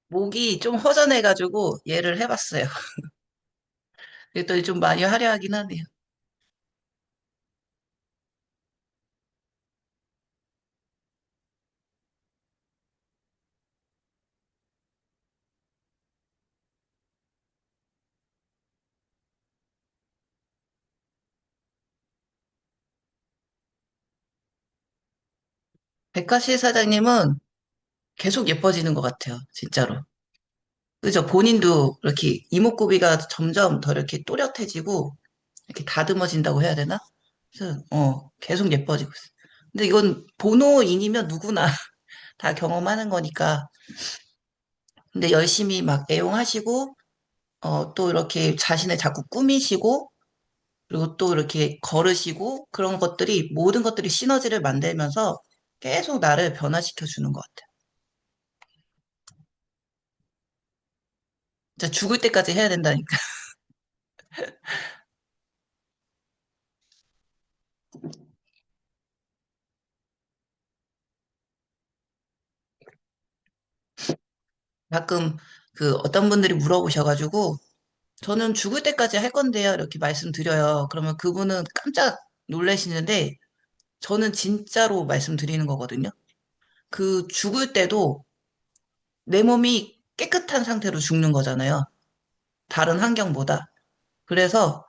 목이 좀 허전해가지고 얘를 해봤어요. 그랬더니 좀 많이 화려하긴 하네요. 백화실 사장님은 계속 예뻐지는 것 같아요. 진짜로. 그죠? 본인도 이렇게 이목구비가 점점 더 이렇게 또렷해지고 이렇게 다듬어진다고 해야 되나? 그래서 계속 예뻐지고 있어요. 근데 이건 본호인이면 누구나 다 경험하는 거니까. 근데 열심히 막 애용하시고 또 이렇게 자신을 자꾸 꾸미시고 그리고 또 이렇게 걸으시고 그런 것들이 모든 것들이 시너지를 만들면서 계속 나를 변화시켜 주는 것 같아요. 진짜 죽을 때까지 해야 된다니까. 가끔 그 어떤 분들이 물어보셔가지고 저는 죽을 때까지 할 건데요. 이렇게 말씀드려요. 그러면 그분은 깜짝 놀라시는데 저는 진짜로 말씀드리는 거거든요. 그 죽을 때도 내 몸이 깨끗한 상태로 죽는 거잖아요. 다른 환경보다. 그래서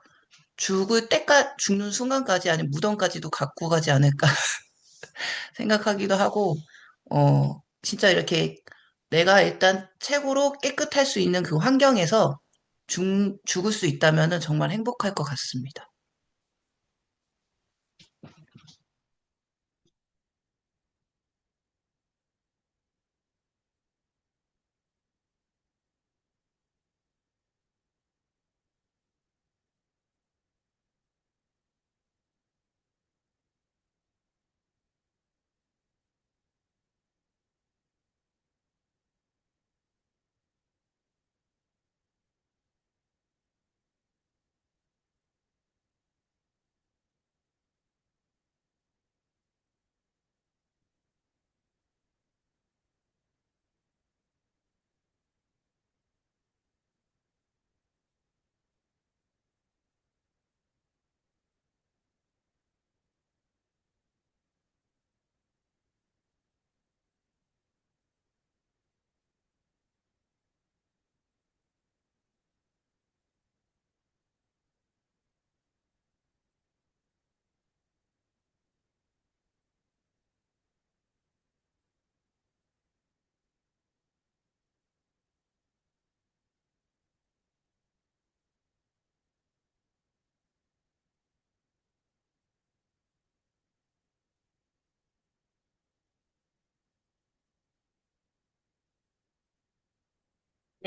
죽는 순간까지 아니면 무덤까지도 갖고 가지 않을까 생각하기도 하고, 진짜 이렇게 내가 일단 최고로 깨끗할 수 있는 그 환경에서 죽을 수 있다면은 정말 행복할 것 같습니다.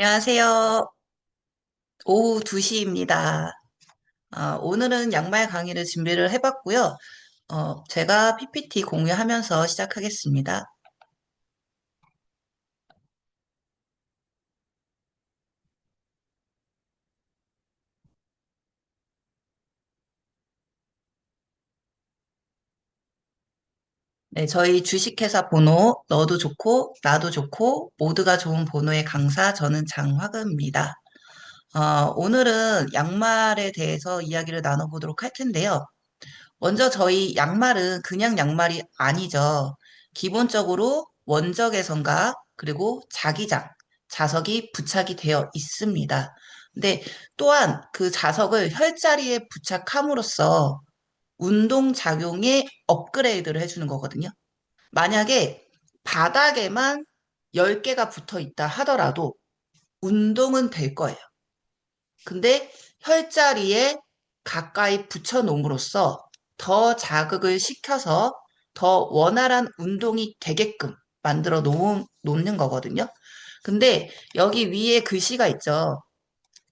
안녕하세요. 오후 2시입니다. 오늘은 양말 강의를 준비를 해봤고요. 제가 PPT 공유하면서 시작하겠습니다. 네, 저희 주식회사 번호, 너도 좋고, 나도 좋고, 모두가 좋은 번호의 강사, 저는 장화금입니다. 오늘은 양말에 대해서 이야기를 나눠보도록 할 텐데요. 먼저 저희 양말은 그냥 양말이 아니죠. 기본적으로 원적외선과 그리고 자기장, 자석이 부착이 되어 있습니다. 근데 또한 그 자석을 혈자리에 부착함으로써 운동작용에 업그레이드를 해주는 거거든요. 만약에 바닥에만 10개가 붙어 있다 하더라도 운동은 될 거예요. 근데 혈자리에 가까이 붙여 놓음으로써 더 자극을 시켜서 더 원활한 운동이 되게끔 만들어 놓는 거거든요. 근데 여기 위에 글씨가 있죠.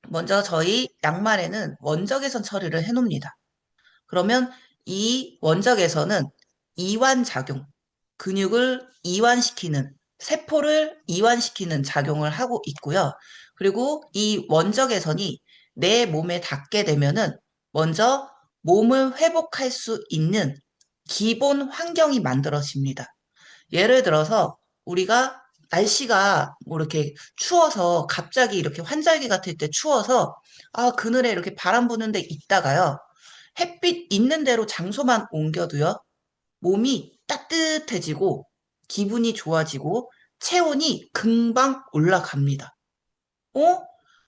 먼저 저희 양말에는 원적외선 처리를 해 놓습니다. 그러면 이 원적외선은 이완작용, 근육을 이완시키는, 세포를 이완시키는 작용을 하고 있고요. 그리고 이 원적외선이 내 몸에 닿게 되면은 먼저 몸을 회복할 수 있는 기본 환경이 만들어집니다. 예를 들어서 우리가 날씨가 뭐 이렇게 추워서 갑자기 이렇게 환절기 같을 때 추워서 그늘에 이렇게 바람 부는 데 있다가요. 햇빛 있는 대로 장소만 옮겨도요. 몸이 따뜻해지고 기분이 좋아지고 체온이 금방 올라갑니다. 어?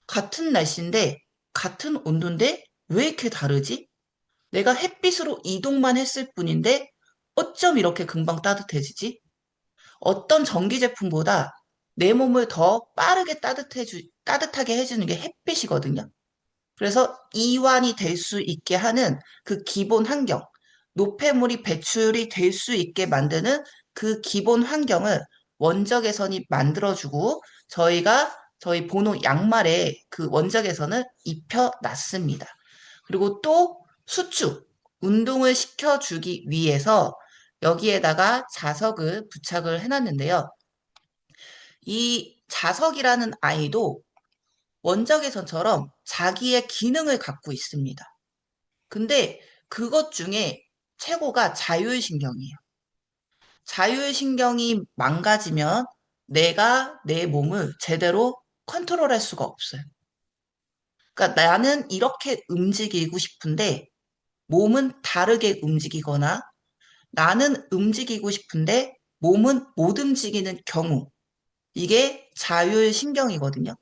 같은 날씨인데 같은 온도인데 왜 이렇게 다르지? 내가 햇빛으로 이동만 했을 뿐인데 어쩜 이렇게 금방 따뜻해지지? 어떤 전기 제품보다 내 몸을 더 빠르게 따뜻하게 해주는 게 햇빛이거든요. 그래서 이완이 될 수 있게 하는 그 기본 환경, 노폐물이 배출이 될 수 있게 만드는 그 기본 환경을 원적외선이 만들어주고 저희가 저희 보노 양말에 그 원적외선을 입혀놨습니다. 그리고 또 수축, 운동을 시켜주기 위해서 여기에다가 자석을 부착을 해놨는데요. 이 자석이라는 아이도 원적외선처럼 자기의 기능을 갖고 있습니다. 근데 그것 중에 최고가 자율신경이에요. 자율신경이 망가지면 내가 내 몸을 제대로 컨트롤할 수가 없어요. 그러니까 나는 이렇게 움직이고 싶은데 몸은 다르게 움직이거나 나는 움직이고 싶은데 몸은 못 움직이는 경우 이게 자율신경이거든요.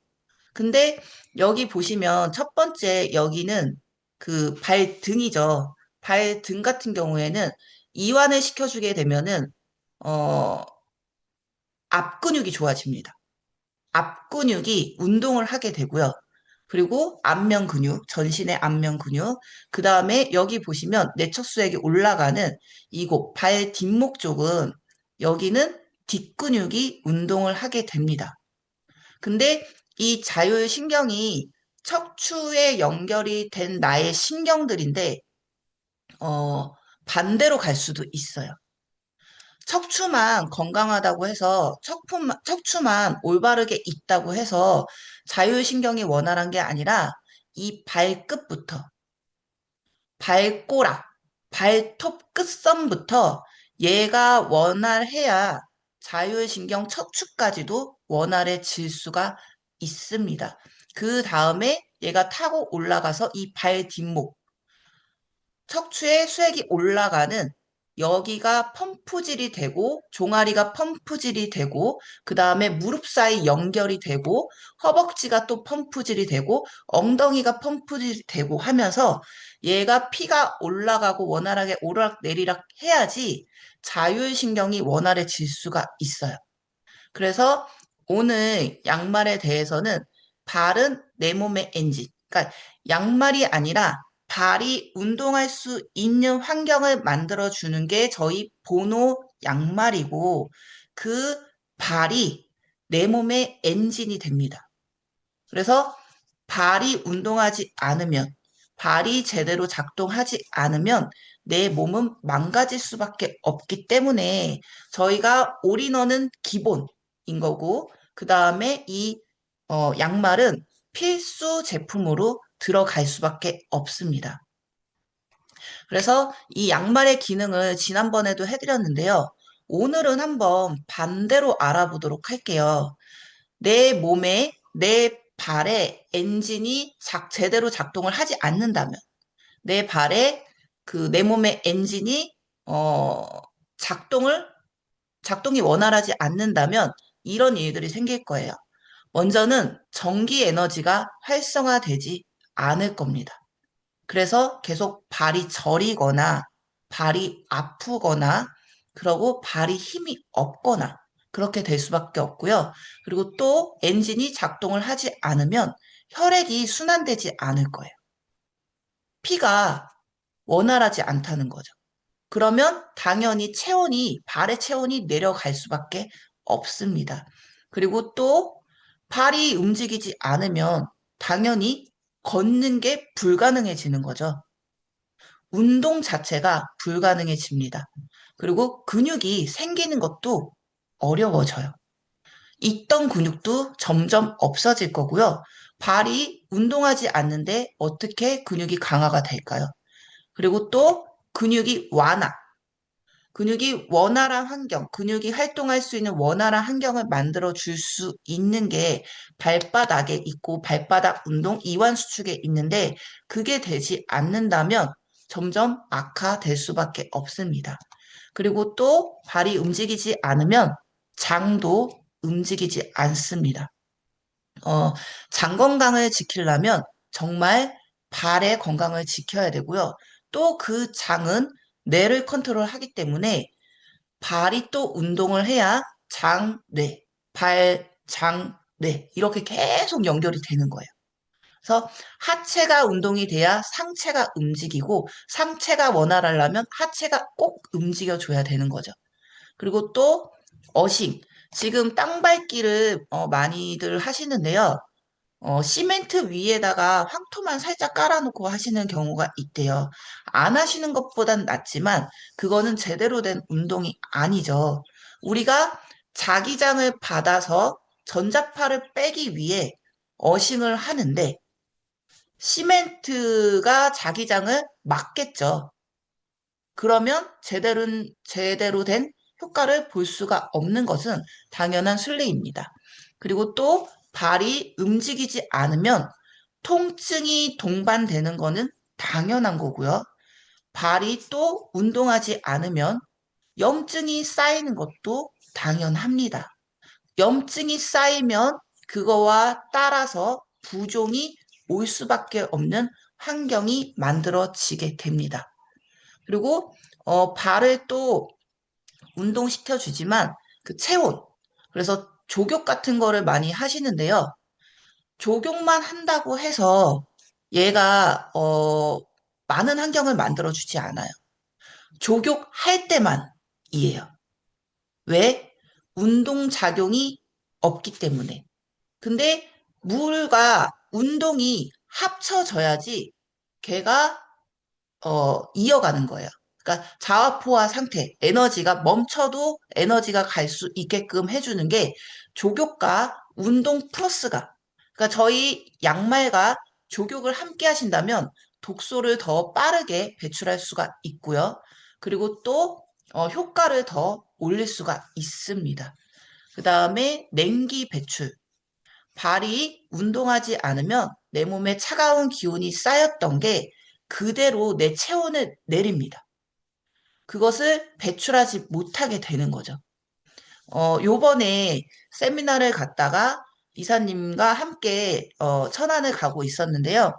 근데 여기 보시면 첫 번째 여기는 그 발등이죠. 발등 같은 경우에는 이완을 시켜주게 되면은 어, 앞 근육이 좋아집니다. 앞 근육이 운동을 하게 되고요. 그리고 안면 근육, 전신의 안면 근육, 그 다음에 여기 보시면 내척수액이 올라가는 이곳 발 뒷목 쪽은 여기는 뒷근육이 운동을 하게 됩니다. 근데 이 자율신경이 척추에 연결이 된 나의 신경들인데, 반대로 갈 수도 있어요. 척추만 건강하다고 해서, 척추만 올바르게 있다고 해서 자율신경이 원활한 게 아니라 이 발끝부터, 발꼬락, 발톱 끝선부터 얘가 원활해야 자율신경 척추까지도 원활해질 수가 있습니다. 그 다음에 얘가 타고 올라가서 이 발 뒷목, 척추에 수액이 올라가는 여기가 펌프질이 되고 종아리가 펌프질이 되고 그 다음에 무릎 사이 연결이 되고 허벅지가 또 펌프질이 되고 엉덩이가 펌프질이 되고 하면서 얘가 피가 올라가고 원활하게 오르락내리락 해야지 자율신경이 원활해질 수가 있어요. 그래서 오늘 양말에 대해서는 발은 내 몸의 엔진. 그러니까 양말이 아니라 발이 운동할 수 있는 환경을 만들어 주는 게 저희 보노 양말이고 그 발이 내 몸의 엔진이 됩니다. 그래서 발이 운동하지 않으면 발이 제대로 작동하지 않으면 내 몸은 망가질 수밖에 없기 때문에 저희가 올인원은 기본인 거고 그 다음에 이 양말은 필수 제품으로 들어갈 수밖에 없습니다. 그래서 이 양말의 기능을 지난번에도 해드렸는데요. 오늘은 한번 반대로 알아보도록 할게요. 내 몸에, 내 발에 엔진이 제대로 작동을 하지 않는다면, 내 발에 내 몸의 엔진이, 작동을, 작동이 원활하지 않는다면 이런 일들이 생길 거예요. 먼저는 전기 에너지가 활성화되지 않을 겁니다. 그래서 계속 발이 저리거나 발이 아프거나 그러고 발이 힘이 없거나 그렇게 될 수밖에 없고요. 그리고 또 엔진이 작동을 하지 않으면 혈액이 순환되지 않을 거예요. 피가 원활하지 않다는 거죠. 그러면 당연히 발의 체온이 내려갈 수밖에 없습니다. 그리고 또 발이 움직이지 않으면 당연히 걷는 게 불가능해지는 거죠. 운동 자체가 불가능해집니다. 그리고 근육이 생기는 것도 어려워져요. 있던 근육도 점점 없어질 거고요. 발이 운동하지 않는데 어떻게 근육이 강화가 될까요? 그리고 또 근육이 완화. 근육이 원활한 환경, 근육이 활동할 수 있는 원활한 환경을 만들어 줄 수 있는 게 발바닥에 있고 발바닥 운동 이완 수축에 있는데 그게 되지 않는다면 점점 악화될 수밖에 없습니다. 그리고 또 발이 움직이지 않으면 장도 움직이지 않습니다. 어, 장 건강을 지키려면 정말 발의 건강을 지켜야 되고요. 또 그 장은 뇌를 컨트롤하기 때문에 발이 또 운동을 해야 장, 뇌, 발, 장, 뇌 이렇게 계속 연결이 되는 거예요. 그래서 하체가 운동이 돼야 상체가 움직이고 상체가 원활하려면 하체가 꼭 움직여줘야 되는 거죠. 그리고 또 어싱. 지금 땅 밟기를 많이들 하시는데요. 시멘트 위에다가 황토만 살짝 깔아놓고 하시는 경우가 있대요. 안 하시는 것보단 낫지만 그거는 제대로 된 운동이 아니죠. 우리가 자기장을 받아서 전자파를 빼기 위해 어싱을 하는데 시멘트가 자기장을 막겠죠. 그러면 제대로 된 효과를 볼 수가 없는 것은 당연한 순리입니다. 그리고 또 발이 움직이지 않으면 통증이 동반되는 거는 당연한 거고요. 발이 또 운동하지 않으면 염증이 쌓이는 것도 당연합니다. 염증이 쌓이면 그거와 따라서 부종이 올 수밖에 없는 환경이 만들어지게 됩니다. 그리고 발을 또 운동시켜 주지만 그 체온, 그래서 족욕 같은 거를 많이 하시는데요. 족욕만 한다고 해서 얘가 많은 환경을 만들어 주지 않아요. 족욕할 때만이에요. 왜? 운동 작용이 없기 때문에. 근데 물과 운동이 합쳐져야지 걔가 이어가는 거예요. 그러니까 자와포화 상태, 에너지가 멈춰도 에너지가 갈 수 있게끔 해주는 게 족욕과 운동 플러스가. 그러니까 저희 양말과 족욕을 함께 하신다면 독소를 더 빠르게 배출할 수가 있고요. 그리고 또 효과를 더 올릴 수가 있습니다. 그 다음에 냉기 배출. 발이 운동하지 않으면 내 몸에 차가운 기운이 쌓였던 게 그대로 내 체온을 내립니다. 그것을 배출하지 못하게 되는 거죠. 요번에 세미나를 갔다가 이사님과 함께 천안을 가고 있었는데요.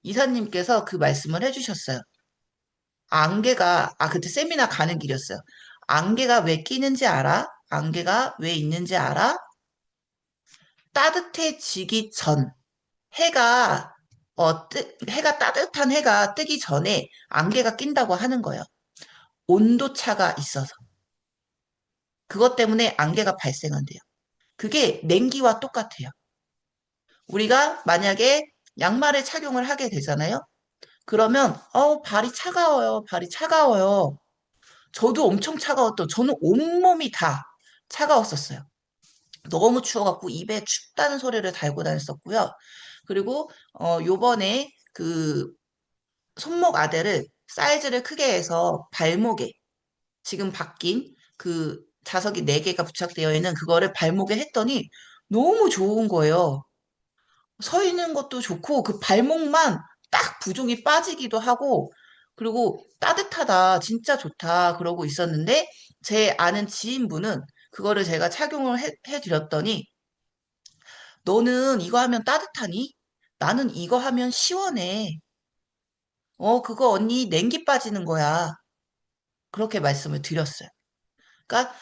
이사님께서 그 말씀을 해주셨어요. 그때 세미나 가는 길이었어요. 안개가 왜 끼는지 알아? 안개가 왜 있는지 알아? 따뜻해지기 전, 해가, 해가 따뜻한 해가 뜨기 전에 안개가 낀다고 하는 거예요. 온도 차가 있어서. 그것 때문에 안개가 발생한대요. 그게 냉기와 똑같아요. 우리가 만약에 양말을 착용을 하게 되잖아요. 그러면, 발이 차가워요. 발이 차가워요. 저도 엄청 차가웠던, 저는 온몸이 다 차가웠었어요. 너무 추워갖고 입에 춥다는 소리를 달고 다녔었고요. 그리고, 요번에 그 손목 아대를 사이즈를 크게 해서 발목에 지금 바뀐 그 자석이 4개가 부착되어 있는 그거를 발목에 했더니 너무 좋은 거예요. 서 있는 것도 좋고 그 발목만 딱 부종이 빠지기도 하고 그리고 따뜻하다, 진짜 좋다 그러고 있었는데 제 아는 지인분은 그거를 제가 착용을 해드렸더니 너는 이거 하면 따뜻하니? 나는 이거 하면 시원해. 그거 언니 냉기 빠지는 거야. 그렇게 말씀을 드렸어요. 그러니까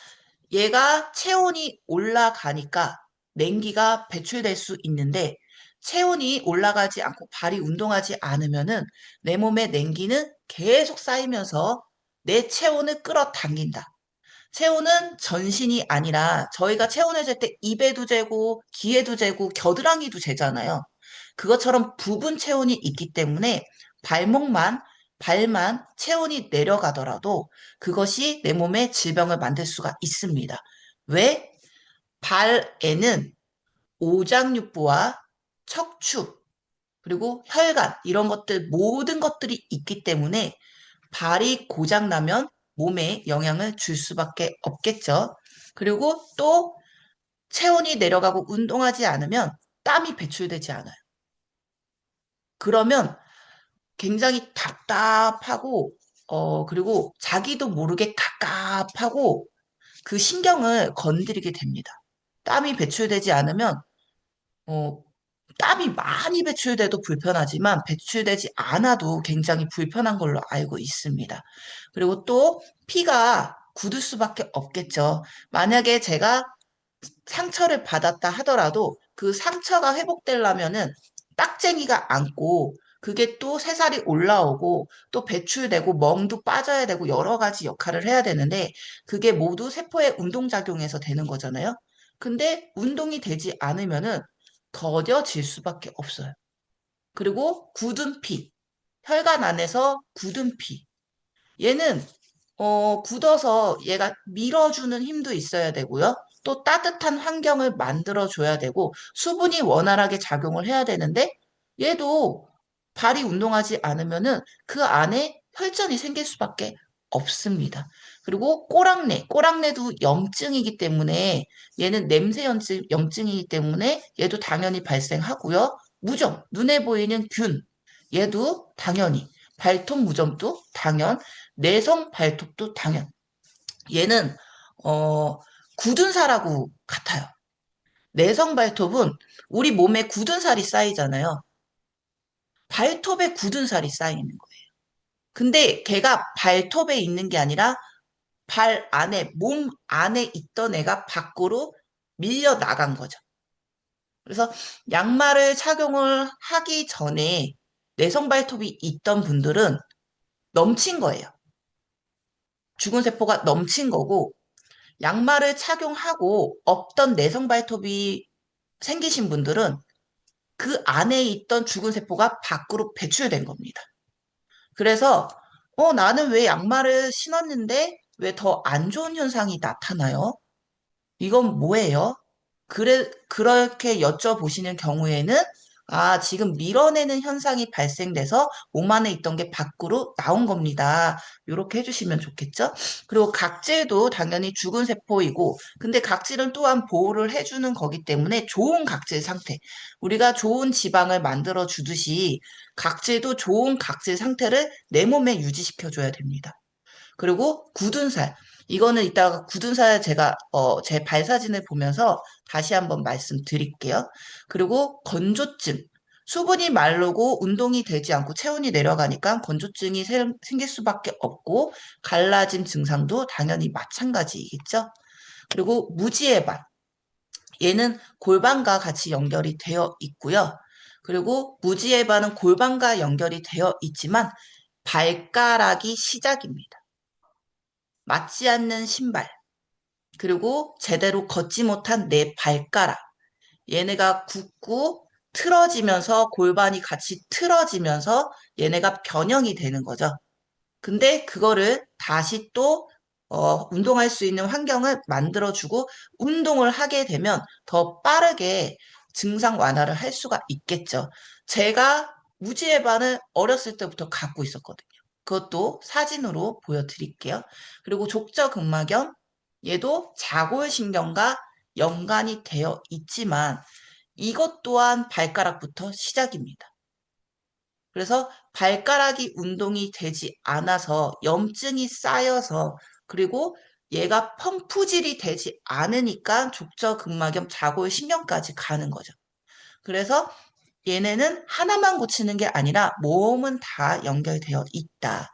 얘가 체온이 올라가니까 냉기가 배출될 수 있는데 체온이 올라가지 않고 발이 운동하지 않으면은 내 몸의 냉기는 계속 쌓이면서 내 체온을 끌어당긴다. 체온은 전신이 아니라 저희가 체온을 잴 때 입에도 재고 귀에도 재고 겨드랑이도 재잖아요. 그것처럼 부분 체온이 있기 때문에 발목만 발만 체온이 내려가더라도 그것이 내 몸에 질병을 만들 수가 있습니다. 왜? 발에는 오장육부와 척추, 그리고 혈관, 이런 것들, 모든 것들이 있기 때문에 발이 고장나면 몸에 영향을 줄 수밖에 없겠죠. 그리고 또 체온이 내려가고 운동하지 않으면 땀이 배출되지 않아요. 그러면 굉장히 답답하고, 그리고 자기도 모르게 갑갑하고 그 신경을 건드리게 됩니다. 땀이 배출되지 않으면, 어, 땀이 많이 배출돼도 불편하지만 배출되지 않아도 굉장히 불편한 걸로 알고 있습니다. 그리고 또 피가 굳을 수밖에 없겠죠. 만약에 제가 상처를 받았다 하더라도 그 상처가 회복되려면은 딱쟁이가 안고 그게 또 새살이 올라오고 또 배출되고 멍도 빠져야 되고 여러 가지 역할을 해야 되는데 그게 모두 세포의 운동작용에서 되는 거잖아요. 근데 운동이 되지 않으면은 더뎌질 수밖에 없어요. 그리고 굳은 피, 혈관 안에서 굳은 피. 얘는 굳어서 얘가 밀어주는 힘도 있어야 되고요. 또 따뜻한 환경을 만들어줘야 되고 수분이 원활하게 작용을 해야 되는데 얘도 발이 운동하지 않으면은 그 안에 혈전이 생길 수밖에 없습니다. 그리고 꼬랑내도 염증이기 때문에 얘는 냄새 염증이기 때문에 얘도 당연히 발생하고요. 무좀, 눈에 보이는 균, 얘도 당연히 발톱 무좀도 당연, 내성 발톱도 당연. 얘는 굳은 살하고 같아요. 내성 발톱은 우리 몸에 굳은 살이 쌓이잖아요. 발톱에 굳은 살이 쌓이는 거예요. 근데 걔가 발톱에 있는 게 아니라 발 안에, 몸 안에 있던 애가 밖으로 밀려 나간 거죠. 그래서 양말을 착용을 하기 전에 내성 발톱이 있던 분들은 넘친 거예요. 죽은 세포가 넘친 거고 양말을 착용하고 없던 내성 발톱이 생기신 분들은 그 안에 있던 죽은 세포가 밖으로 배출된 겁니다. 그래서 나는 왜 양말을 신었는데 왜 더 안 좋은 현상이 나타나요? 이건 뭐예요? 그렇게 여쭤보시는 경우에는, 아, 지금 밀어내는 현상이 발생돼서 몸 안에 있던 게 밖으로 나온 겁니다. 이렇게 해주시면 좋겠죠? 그리고 각질도 당연히 죽은 세포이고, 근데 각질은 또한 보호를 해주는 거기 때문에 좋은 각질 상태. 우리가 좋은 지방을 만들어 주듯이 각질도 좋은 각질 상태를 내 몸에 유지시켜줘야 됩니다. 그리고 굳은 살. 이거는 이따가 굳은 살 제가 제 발 사진을 보면서 다시 한번 말씀드릴게요. 그리고 건조증. 수분이 마르고 운동이 되지 않고 체온이 내려가니까 건조증이 생길 수밖에 없고 갈라짐 증상도 당연히 마찬가지이겠죠. 그리고 무지의 발. 얘는 골반과 같이 연결이 되어 있고요. 그리고 무지의 발은 골반과 연결이 되어 있지만 발가락이 시작입니다. 맞지 않는 신발, 그리고 제대로 걷지 못한 내 발가락. 얘네가 굳고 틀어지면서 골반이 같이 틀어지면서 얘네가 변형이 되는 거죠. 근데 그거를 다시 또 운동할 수 있는 환경을 만들어주고 운동을 하게 되면 더 빠르게 증상 완화를 할 수가 있겠죠. 제가 무지해반을 어렸을 때부터 갖고 있었거든요. 그것도 사진으로 보여드릴게요. 그리고 족저근막염, 얘도 자골신경과 연관이 되어 있지만 이것 또한 발가락부터 시작입니다. 그래서 발가락이 운동이 되지 않아서 염증이 쌓여서 그리고 얘가 펌프질이 되지 않으니까 족저근막염 자골신경까지 가는 거죠. 그래서 얘네는 하나만 고치는 게 아니라 몸은 다 연결되어 있다.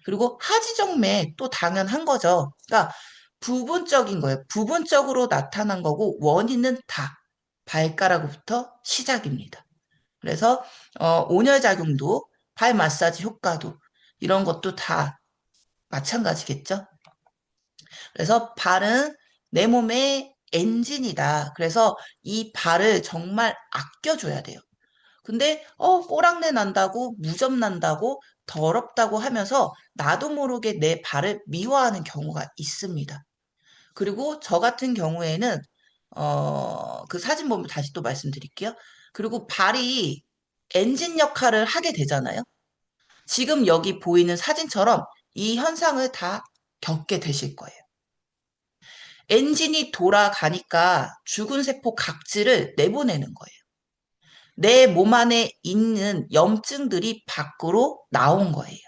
그리고 하지정맥 또 당연한 거죠. 그러니까 부분적인 거예요. 부분적으로 나타난 거고 원인은 다 발가락부터 시작입니다. 그래서 온열작용도 발 마사지 효과도 이런 것도 다 마찬가지겠죠. 그래서 발은 내 몸의 엔진이다. 그래서 이 발을 정말 아껴줘야 돼요. 근데 꼬랑내 난다고 무좀 난다고 더럽다고 하면서 나도 모르게 내 발을 미워하는 경우가 있습니다. 그리고 저 같은 경우에는 그 사진 보면 다시 또 말씀드릴게요. 그리고 발이 엔진 역할을 하게 되잖아요. 지금 여기 보이는 사진처럼 이 현상을 다 겪게 되실 거예요. 엔진이 돌아가니까 죽은 세포 각질을 내보내는 거예요. 내 몸 안에 있는 염증들이 밖으로 나온 거예요.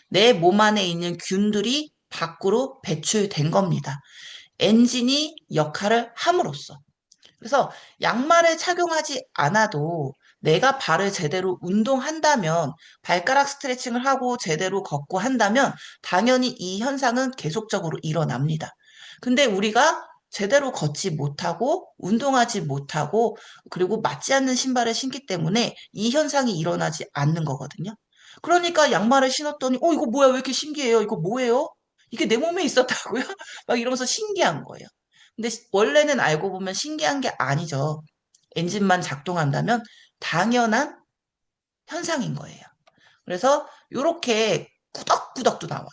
내 몸 안에 있는 균들이 밖으로 배출된 겁니다. 엔진이 역할을 함으로써. 그래서 양말을 착용하지 않아도 내가 발을 제대로 운동한다면, 발가락 스트레칭을 하고 제대로 걷고 한다면 당연히 이 현상은 계속적으로 일어납니다. 근데 우리가 제대로 걷지 못하고 운동하지 못하고 그리고 맞지 않는 신발을 신기 때문에 이 현상이 일어나지 않는 거거든요. 그러니까 양말을 신었더니 이거 뭐야, 왜 이렇게 신기해요? 이거 뭐예요? 이게 내 몸에 있었다고요? 막 이러면서 신기한 거예요. 근데 원래는 알고 보면 신기한 게 아니죠. 엔진만 작동한다면 당연한 현상인 거예요. 그래서 이렇게 꾸덕꾸덕도 나와요.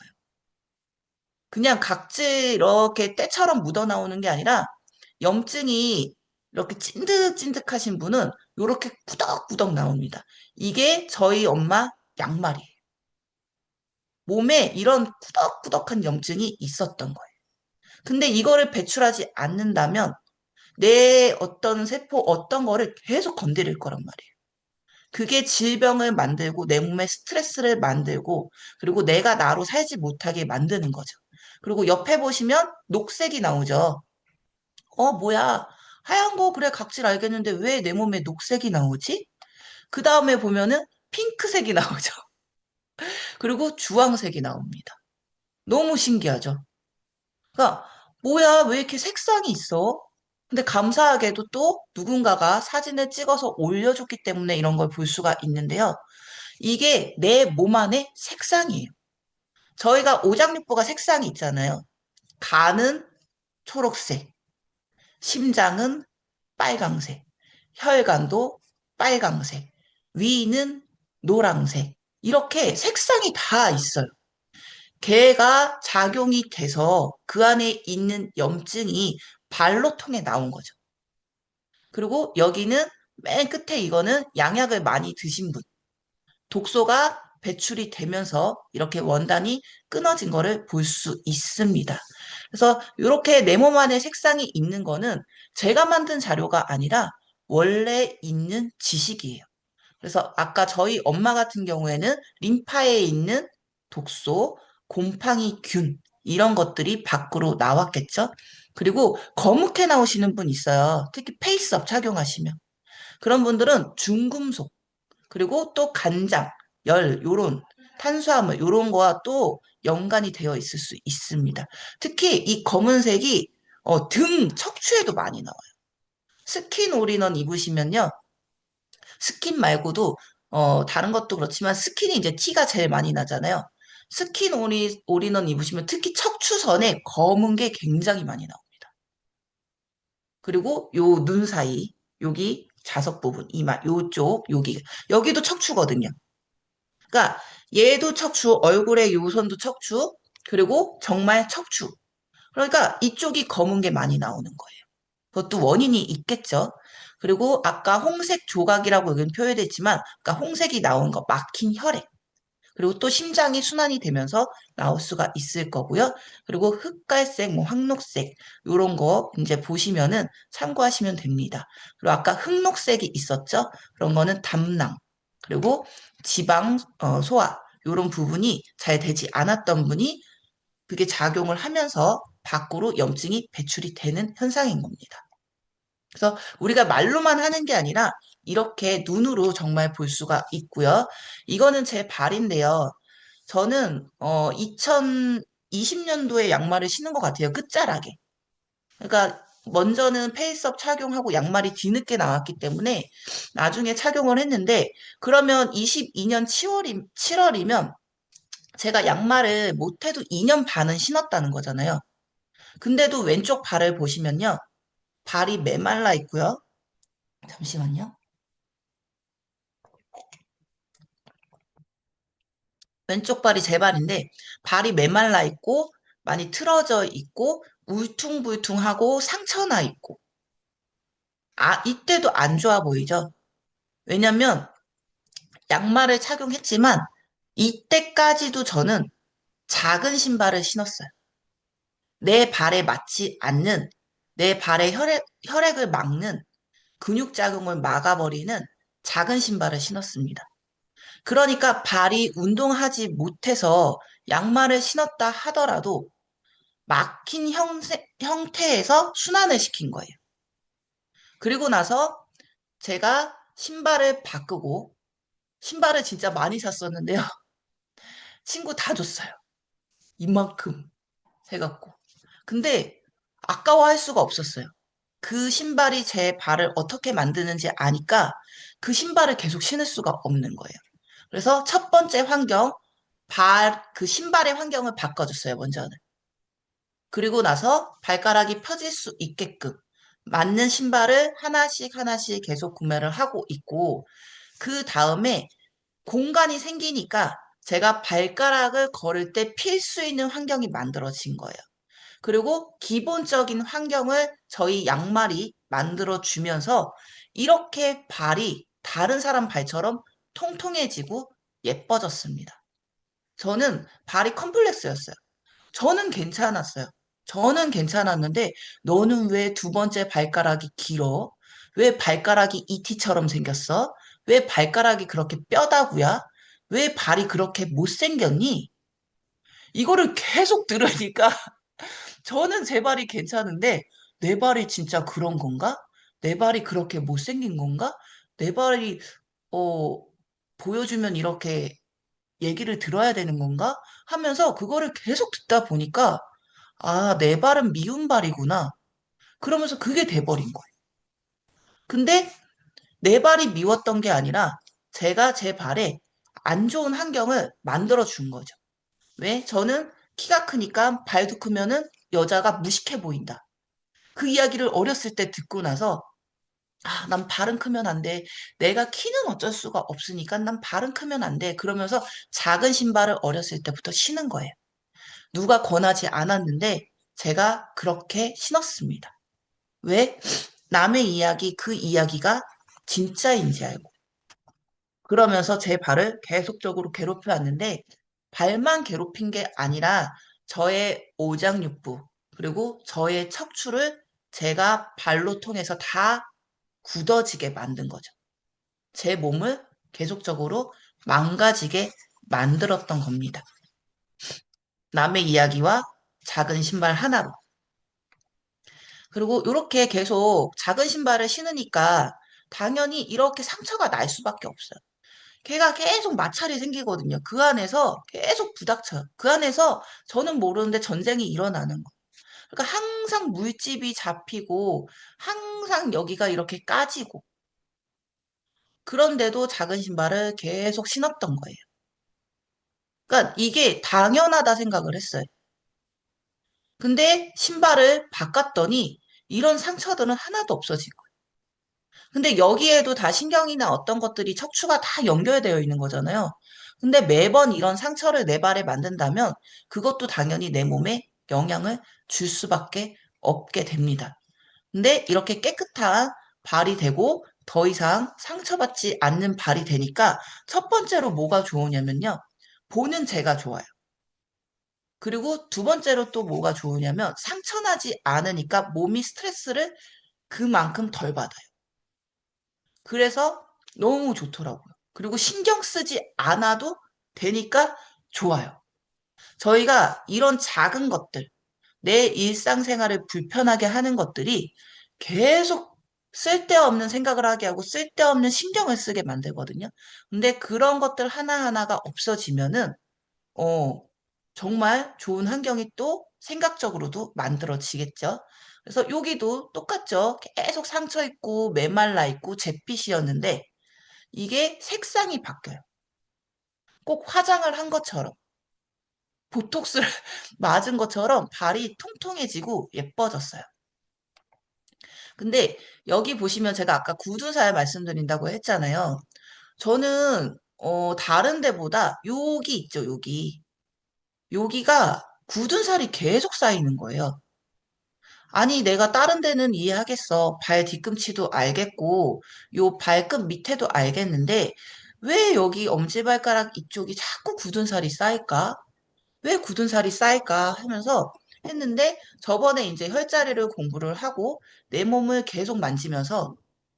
그냥 각질 이렇게 때처럼 묻어 나오는 게 아니라 염증이 이렇게 찐득찐득하신 분은 이렇게 꾸덕꾸덕 나옵니다. 이게 저희 엄마 양말이에요. 몸에 이런 꾸덕꾸덕한 염증이 있었던 거예요. 근데 이거를 배출하지 않는다면 내 어떤 세포 어떤 거를 계속 건드릴 거란 말이에요. 그게 질병을 만들고 내 몸에 스트레스를 만들고 그리고 내가 나로 살지 못하게 만드는 거죠. 그리고 옆에 보시면 녹색이 나오죠. 뭐야. 하얀 거 그래 각질 알겠는데 왜 내 몸에 녹색이 나오지? 그 다음에 보면은 핑크색이 나오죠. 그리고 주황색이 나옵니다. 너무 신기하죠. 그러니까 뭐야 왜 이렇게 색상이 있어? 근데 감사하게도 또 누군가가 사진을 찍어서 올려줬기 때문에 이런 걸 볼 수가 있는데요. 이게 내 몸 안의 색상이에요. 저희가 오장육부가 색상이 있잖아요. 간은 초록색, 심장은 빨강색, 혈관도 빨강색, 위는 노랑색. 이렇게 색상이 다 있어요. 걔가 작용이 돼서 그 안에 있는 염증이 발로 통해 나온 거죠. 그리고 여기는 맨 끝에 이거는 양약을 많이 드신 분. 독소가 배출이 되면서 이렇게 원단이 끊어진 거를 볼 수 있습니다. 그래서 이렇게 내 몸 안에 색상이 있는 거는 제가 만든 자료가 아니라 원래 있는 지식이에요. 그래서 아까 저희 엄마 같은 경우에는 림파에 있는 독소, 곰팡이균 이런 것들이 밖으로 나왔겠죠. 그리고 거뭇해 나오시는 분 있어요. 특히 페이스업 착용하시면. 그런 분들은 중금속, 그리고 또 간장, 열, 요런 탄수화물, 요런 거와 또 연관이 되어 있을 수 있습니다. 특히 이 검은색이 등, 척추에도 많이 나와요. 스킨 올인원 입으시면요. 스킨 말고도 다른 것도 그렇지만 스킨이 이제 티가 제일 많이 나잖아요. 스킨 올인원 입으시면 특히 척추선에 검은 게 굉장히 많이 나옵니다. 그리고 요 눈 사이, 여기 자석 부분, 이마, 요쪽, 여기도 척추거든요. 그러니까 얘도 척추, 얼굴의 요선도 척추, 그리고 정말 척추. 그러니까 이쪽이 검은 게 많이 나오는 거예요. 그것도 원인이 있겠죠. 그리고 아까 홍색 조각이라고 여기는 표현됐지만, 그러니까 홍색이 나온 거, 막힌 혈액. 그리고 또 심장이 순환이 되면서 나올 수가 있을 거고요. 그리고 흑갈색, 뭐 황록색 요런 거 이제 보시면은 참고하시면 됩니다. 그리고 아까 흑록색이 있었죠? 그런 거는 담낭 그리고 지방 소화 요런 부분이 잘 되지 않았던 분이 그게 작용을 하면서 밖으로 염증이 배출이 되는 현상인 겁니다. 그래서 우리가 말로만 하는 게 아니라 이렇게 눈으로 정말 볼 수가 있고요. 이거는 제 발인데요. 저는 2020년도에 양말을 신은 것 같아요. 끝자락에. 그러니까 먼저는 페이스업 착용하고 양말이 뒤늦게 나왔기 때문에 나중에 착용을 했는데 그러면 22년 7월이면 제가 양말을 못해도 2년 반은 신었다는 거잖아요. 근데도 왼쪽 발을 보시면요. 발이 메말라 있고요. 잠시만요. 왼쪽 발이 제 발인데 발이 메말라 있고 많이 틀어져 있고 울퉁불퉁하고 상처나 있고 아, 이때도 안 좋아 보이죠? 왜냐면 양말을 착용했지만 이때까지도 저는 작은 신발을 신었어요. 내 발에 맞지 않는, 내 발의 혈액을 막는 근육 자극을 막아버리는 작은 신발을 신었습니다. 그러니까 발이 운동하지 못해서 양말을 신었다 하더라도 막힌 형태에서 순환을 시킨 거예요. 그리고 나서 제가 신발을 바꾸고 신발을 진짜 많이 샀었는데요. 친구 다 줬어요. 이만큼 해갖고. 근데 아까워할 수가 없었어요. 그 신발이 제 발을 어떻게 만드는지 아니까 그 신발을 계속 신을 수가 없는 거예요. 그래서 첫 번째 환경, 그 신발의 환경을 바꿔줬어요, 먼저는. 그리고 나서 발가락이 펴질 수 있게끔 맞는 신발을 하나씩 하나씩 계속 구매를 하고 있고, 그 다음에 공간이 생기니까 제가 발가락을 걸을 때 필 수 있는 환경이 만들어진 거예요. 그리고 기본적인 환경을 저희 양말이 만들어주면서 이렇게 발이 다른 사람 발처럼 통통해지고 예뻐졌습니다. 저는 발이 컴플렉스였어요. 저는 괜찮았어요. 저는 괜찮았는데 너는 왜 두 번째 발가락이 길어? 왜 발가락이 이티처럼 생겼어? 왜 발가락이 그렇게 뼈다구야? 왜 발이 그렇게 못생겼니? 이거를 계속 들으니까 저는 제 발이 괜찮은데 내 발이 진짜 그런 건가? 내 발이 그렇게 못생긴 건가? 내 발이 어 보여주면 이렇게 얘기를 들어야 되는 건가? 하면서 그거를 계속 듣다 보니까 아, 내 발은 미운 발이구나. 그러면서 그게 돼버린 거예요. 근데 내 발이 미웠던 게 아니라 제가 제 발에 안 좋은 환경을 만들어 준 거죠. 왜? 저는 키가 크니까 발도 크면은 여자가 무식해 보인다. 그 이야기를 어렸을 때 듣고 나서 아, 난 발은 크면 안 돼. 내가 키는 어쩔 수가 없으니까 난 발은 크면 안 돼. 그러면서 작은 신발을 어렸을 때부터 신은 거예요. 누가 권하지 않았는데 제가 그렇게 신었습니다. 왜? 남의 이야기, 그 이야기가 진짜인지 알고. 그러면서 제 발을 계속적으로 괴롭혀 왔는데, 발만 괴롭힌 게 아니라 저의 오장육부, 그리고 저의 척추를 제가 발로 통해서 다 굳어지게 만든 거죠. 제 몸을 계속적으로 망가지게 만들었던 겁니다. 남의 이야기와 작은 신발 하나로. 그리고 이렇게 계속 작은 신발을 신으니까 당연히 이렇게 상처가 날 수밖에 없어요. 걔가 계속 마찰이 생기거든요. 그 안에서 계속 부닥쳐요. 그 안에서 저는 모르는데 전쟁이 일어나는 거. 그러니까 항상 물집이 잡히고 항상 여기가 이렇게 까지고 그런데도 작은 신발을 계속 신었던 거예요. 그러니까 이게 당연하다 생각을 했어요. 근데 신발을 바꿨더니 이런 상처들은 하나도 없어진 거예요. 근데 여기에도 다 신경이나 어떤 것들이 척추가 다 연결되어 있는 거잖아요. 근데 매번 이런 상처를 내 발에 만든다면 그것도 당연히 내 몸에 영향을 줄 수밖에 없게 됩니다. 근데 이렇게 깨끗한 발이 되고 더 이상 상처받지 않는 발이 되니까 첫 번째로 뭐가 좋으냐면요. 보는 제가 좋아요. 그리고 두 번째로 또 뭐가 좋으냐면 상처나지 않으니까 몸이 스트레스를 그만큼 덜 받아요. 그래서 너무 좋더라고요. 그리고 신경 쓰지 않아도 되니까 좋아요. 저희가 이런 작은 것들, 내 일상생활을 불편하게 하는 것들이 계속 쓸데없는 생각을 하게 하고 쓸데없는 신경을 쓰게 만들거든요. 근데 그런 것들 하나하나가 없어지면은, 어, 정말 좋은 환경이 또 생각적으로도 만들어지겠죠. 그래서 여기도 똑같죠. 계속 상처 있고 메말라 있고 잿빛이었는데 이게 색상이 바뀌어요. 꼭 화장을 한 것처럼 보톡스를 맞은 것처럼 발이 통통해지고 예뻐졌어요. 근데 여기 보시면 제가 아까 굳은살 말씀드린다고 했잖아요. 저는 다른 데보다 여기 있죠, 여기. 여기가 굳은 살이 계속 쌓이는 거예요. 아니, 내가 다른 데는 이해하겠어. 발 뒤꿈치도 알겠고, 요 발끝 밑에도 알겠는데, 왜 여기 엄지발가락 이쪽이 자꾸 굳은 살이 쌓일까? 왜 굳은 살이 쌓일까 하면서 했는데, 저번에 이제 혈자리를 공부를 하고, 내 몸을 계속 만지면서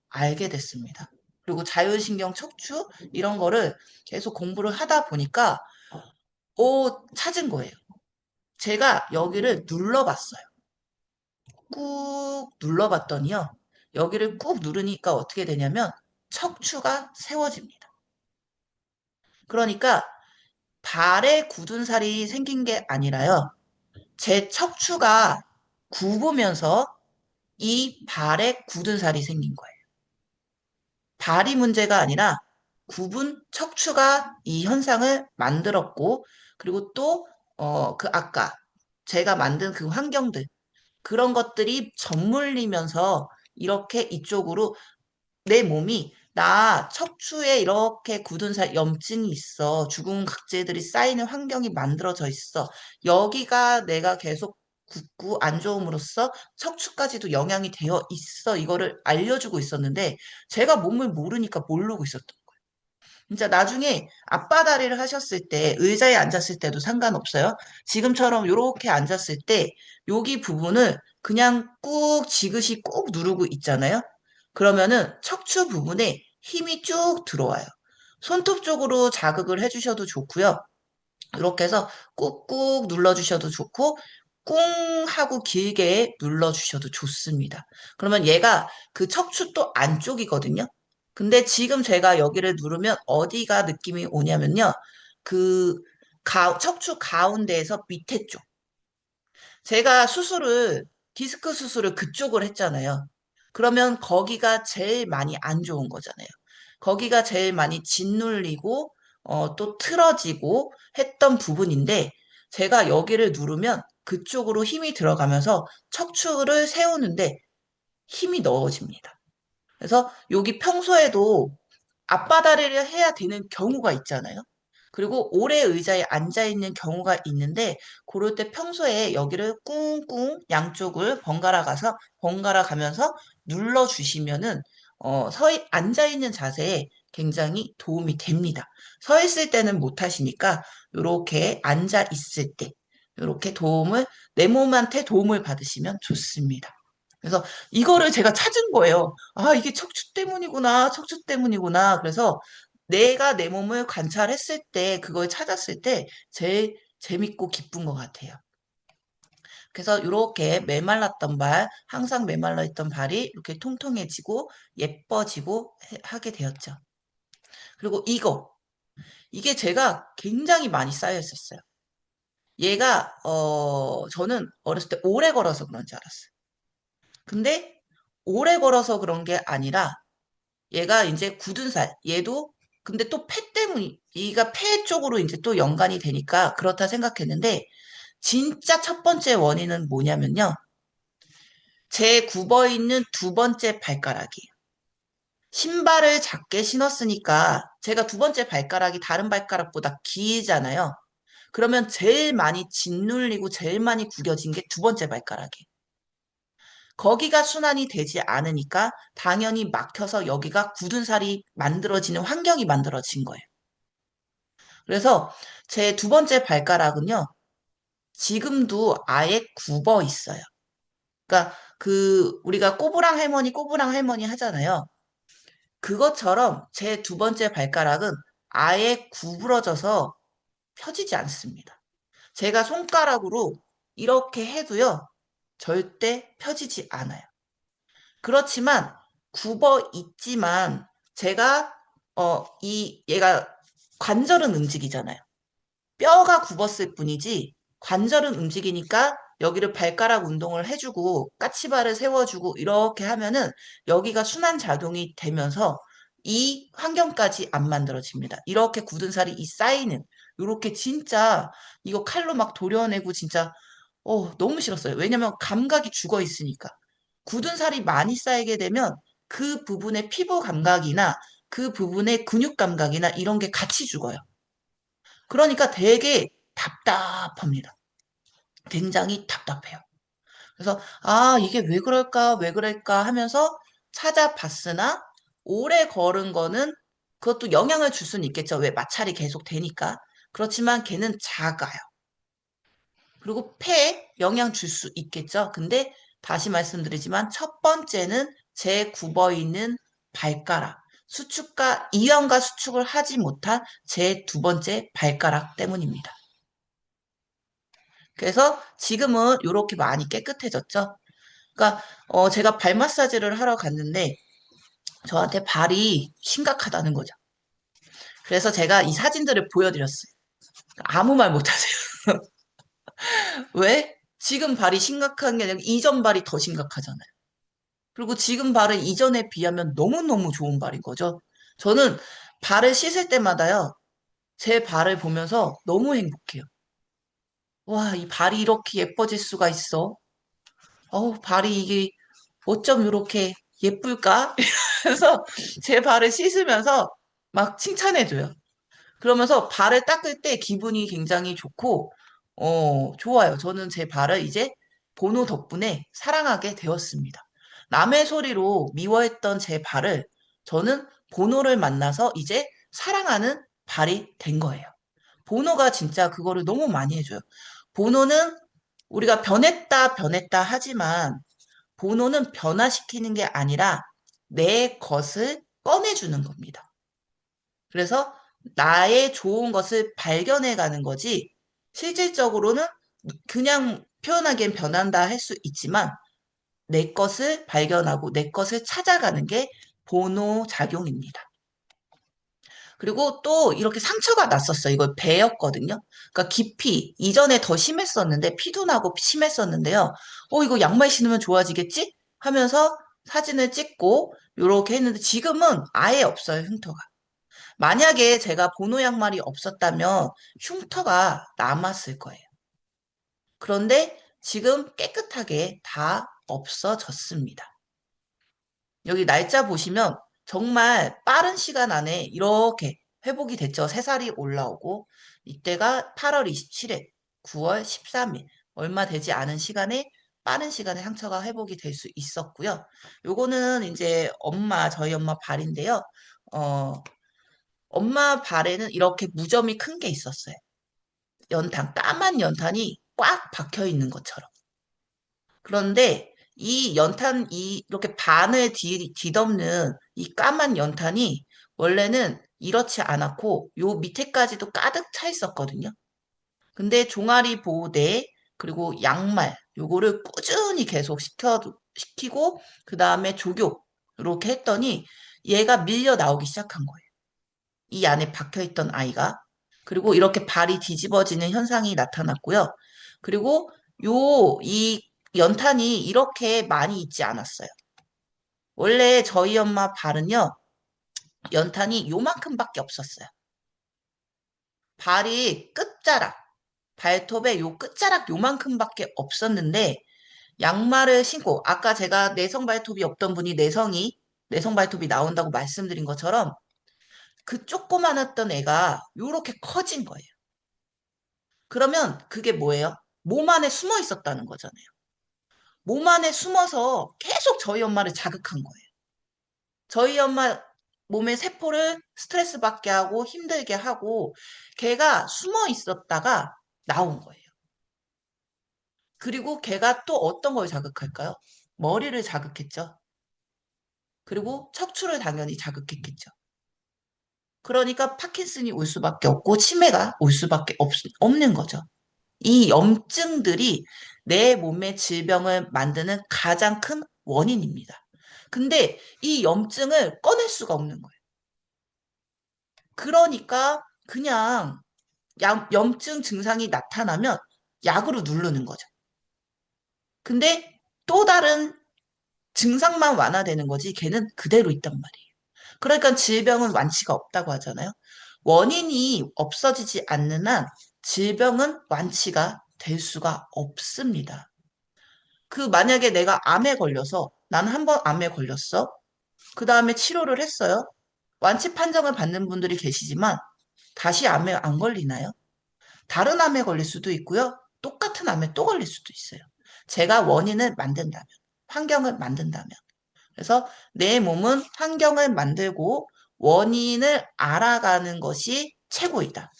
알게 됐습니다. 그리고 자율신경 척추, 이런 거를 계속 공부를 하다 보니까, 찾은 거예요. 제가 여기를 눌러봤어요. 꾹 눌러봤더니요. 여기를 꾹 누르니까 어떻게 되냐면 척추가 세워집니다. 그러니까 발에 굳은 살이 생긴 게 아니라요. 제 척추가 굽으면서 이 발에 굳은 살이 생긴 거예요. 발이 문제가 아니라 굽은 척추가 이 현상을 만들었고, 그리고 또, 아까 제가 만든 그 환경들, 그런 것들이 전물리면서 이렇게 이쪽으로 내 몸이 나 척추에 이렇게 굳은 살 염증이 있어. 죽은 각질들이 쌓이는 환경이 만들어져 있어. 여기가 내가 계속 굳고 안 좋음으로써 척추까지도 영향이 되어 있어. 이거를 알려주고 있었는데 제가 몸을 모르니까 모르고 있었던 거예요. 진짜 나중에 앞바다리를 하셨을 때 의자에 앉았을 때도 상관없어요. 지금처럼 이렇게 앉았을 때 여기 부분을 그냥 꾹 지그시 꾹 누르고 있잖아요. 그러면은 척추 부분에 힘이 쭉 들어와요. 손톱 쪽으로 자극을 해주셔도 좋고요. 이렇게 해서 꾹꾹 눌러주셔도 좋고 꿍 하고 길게 눌러주셔도 좋습니다. 그러면 얘가 그 척추 또 안쪽이거든요. 근데 지금 제가 여기를 누르면 어디가 느낌이 오냐면요. 그 척추 가운데에서 밑에 쪽. 제가 디스크 수술을 그쪽을 했잖아요. 그러면 거기가 제일 많이 안 좋은 거잖아요. 거기가 제일 많이 짓눌리고, 또 틀어지고 했던 부분인데, 제가 여기를 누르면 그쪽으로 힘이 들어가면서 척추를 세우는데 힘이 넣어집니다. 그래서 여기 평소에도 앞바다리를 해야 되는 경우가 있잖아요. 그리고 오래 의자에 앉아 있는 경우가 있는데 그럴 때 평소에 여기를 꿍꿍 양쪽을 번갈아 가면서 눌러 주시면은 앉아 있는 자세에 굉장히 도움이 됩니다. 서 있을 때는 못 하시니까 이렇게 앉아 있을 때 이렇게 내 몸한테 도움을 받으시면 좋습니다. 그래서 이거를 제가 찾은 거예요. 아, 이게 척추 때문이구나, 척추 때문이구나. 그래서 내가 내 몸을 관찰했을 때, 그걸 찾았을 때, 제일 재밌고 기쁜 것 같아요. 그래서 이렇게 메말랐던 항상 메말라 있던 발이 이렇게 통통해지고 예뻐지고 하게 되었죠. 그리고 이게 제가 굉장히 많이 쌓여 있었어요. 저는 어렸을 때 오래 걸어서 그런지 알았어요. 근데 오래 걸어서 그런 게 아니라 얘가 이제 굳은 살, 얘도 근데 또 얘가 폐 쪽으로 이제 또 연관이 되니까 그렇다 생각했는데 진짜 첫 번째 원인은 뭐냐면요. 제 굽어 있는 두 번째 발가락이에요. 신발을 작게 신었으니까 제가 두 번째 발가락이 다른 발가락보다 길잖아요. 그러면 제일 많이 짓눌리고 제일 많이 구겨진 게 두 번째 발가락이에요. 거기가 순환이 되지 않으니까 당연히 막혀서 여기가 굳은 살이 만들어지는 환경이 만들어진 거예요. 그래서 제 두 번째 발가락은요, 지금도 아예 굽어 있어요. 그러니까 우리가 꼬부랑 할머니 하잖아요. 그것처럼 제 두 번째 발가락은 아예 구부러져서 펴지지 않습니다. 제가 손가락으로 이렇게 해도요, 절대 펴지지 않아요. 그렇지만 굽어 있지만 제가 얘가 관절은 움직이잖아요. 뼈가 굽었을 뿐이지 관절은 움직이니까 여기를 발가락 운동을 해주고 까치발을 세워주고 이렇게 하면은 여기가 순환 작용이 되면서 이 환경까지 안 만들어집니다. 이렇게 굳은 살이 쌓이는 이렇게 진짜 이거 칼로 막 도려내고 진짜 너무 싫었어요. 왜냐면 감각이 죽어 있으니까. 굳은 살이 많이 쌓이게 되면 그 부분의 피부 감각이나 그 부분의 근육 감각이나 이런 게 같이 죽어요. 그러니까 되게 답답합니다. 굉장히 답답해요. 그래서, 아, 이게 왜 그럴까, 왜 그럴까 하면서 찾아봤으나, 오래 걸은 거는 그것도 영향을 줄 수는 있겠죠. 왜 마찰이 계속 되니까. 그렇지만 걔는 작아요. 그리고 폐에 영향 줄 수 있겠죠. 근데 다시 말씀드리지만 첫 번째는 제 굽어 있는 발가락. 수축과 이완과 수축을 하지 못한 제 두 번째 발가락 때문입니다. 그래서 지금은 이렇게 많이 깨끗해졌죠. 그러니까 제가 발 마사지를 하러 갔는데 저한테 발이 심각하다는 거죠. 그래서 제가 이 사진들을 보여드렸어요. 아무 말 못하세요. 왜? 지금 발이 심각한 게 아니라 이전 발이 더 심각하잖아요. 그리고 지금 발은 이전에 비하면 너무너무 좋은 발인 거죠. 저는 발을 씻을 때마다요, 제 발을 보면서 너무 행복해요. 와, 이 발이 이렇게 예뻐질 수가 있어. 발이 이게 어쩜 이렇게 예쁠까? 그래서 제 발을 씻으면서 막 칭찬해줘요. 그러면서 발을 닦을 때 기분이 굉장히 좋고, 좋아요. 저는 제 발을 이제 보노 덕분에 사랑하게 되었습니다. 남의 소리로 미워했던 제 발을 저는 보노를 만나서 이제 사랑하는 발이 된 거예요. 보노가 진짜 그거를 너무 많이 해줘요. 보노는 우리가 변했다, 변했다 하지만 보노는 변화시키는 게 아니라 내 것을 꺼내주는 겁니다. 그래서 나의 좋은 것을 발견해 가는 거지, 실질적으로는 그냥 표현하기엔 변한다 할 수 있지만, 내 것을 발견하고 내 것을 찾아가는 게 보노 작용입니다. 그리고 또 이렇게 상처가 났었어요. 이거 배였거든요. 그러니까 깊이, 이전에 더 심했었는데, 피도 나고 심했었는데요. 이거 양말 신으면 좋아지겠지? 하면서 사진을 찍고, 이렇게 했는데, 지금은 아예 없어요, 흉터가. 만약에 제가 보노 양말이 없었다면 흉터가 남았을 거예요. 그런데 지금 깨끗하게 다 없어졌습니다. 여기 날짜 보시면 정말 빠른 시간 안에 이렇게 회복이 됐죠. 새살이 올라오고 이때가 8월 27일, 9월 13일 얼마 되지 않은 시간에 빠른 시간에 상처가 회복이 될 수 있었고요. 요거는 이제 저희 엄마 발인데요. 어, 엄마 발에는 이렇게 무좀이 큰 게 있었어요. 까만 연탄이 꽉 박혀 있는 것처럼. 그런데 이 이렇게 반을 뒤덮는 이 까만 연탄이 원래는 이렇지 않았고, 요 밑에까지도 가득 차 있었거든요. 근데 종아리 보호대, 그리고 양말, 요거를 꾸준히 계속 시키고, 그 다음에 조교, 이렇게 했더니 얘가 밀려 나오기 시작한 거예요. 이 안에 박혀 있던 아이가. 그리고 이렇게 발이 뒤집어지는 현상이 나타났고요. 그리고 이 연탄이 이렇게 많이 있지 않았어요. 원래 저희 엄마 발은요, 연탄이 요만큼밖에 없었어요. 발이 끝자락, 발톱에 요 끝자락 요만큼밖에 없었는데, 양말을 신고, 아까 제가 내성 발톱이 없던 분이 내성 발톱이 나온다고 말씀드린 것처럼, 그 조그만했던 애가 요렇게 커진 거예요. 그러면 그게 뭐예요? 몸 안에 숨어 있었다는 거잖아요. 몸 안에 숨어서 계속 저희 엄마를 자극한 거예요. 저희 엄마 몸의 세포를 스트레스 받게 하고 힘들게 하고 걔가 숨어 있었다가 나온 거예요. 그리고 걔가 또 어떤 걸 자극할까요? 머리를 자극했죠. 그리고 척추를 당연히 자극했겠죠. 그러니까 파킨슨이 올 수밖에 없고 치매가 올 수밖에 없는 거죠. 이 염증들이 내 몸의 질병을 만드는 가장 큰 원인입니다. 근데 이 염증을 꺼낼 수가 없는 거예요. 그러니까 그냥 염증 증상이 나타나면 약으로 누르는 거죠. 근데 또 다른 증상만 완화되는 거지 걔는 그대로 있단 말이에요. 그러니까 질병은 완치가 없다고 하잖아요. 원인이 없어지지 않는 한 질병은 완치가 될 수가 없습니다. 만약에 내가 암에 걸려서 난 한 번 암에 걸렸어. 그 다음에 치료를 했어요. 완치 판정을 받는 분들이 계시지만 다시 암에 안 걸리나요? 다른 암에 걸릴 수도 있고요. 똑같은 암에 또 걸릴 수도 있어요. 제가 원인을 만든다면, 환경을 만든다면. 그래서 내 몸은 환경을 만들고 원인을 알아가는 것이 최고이다.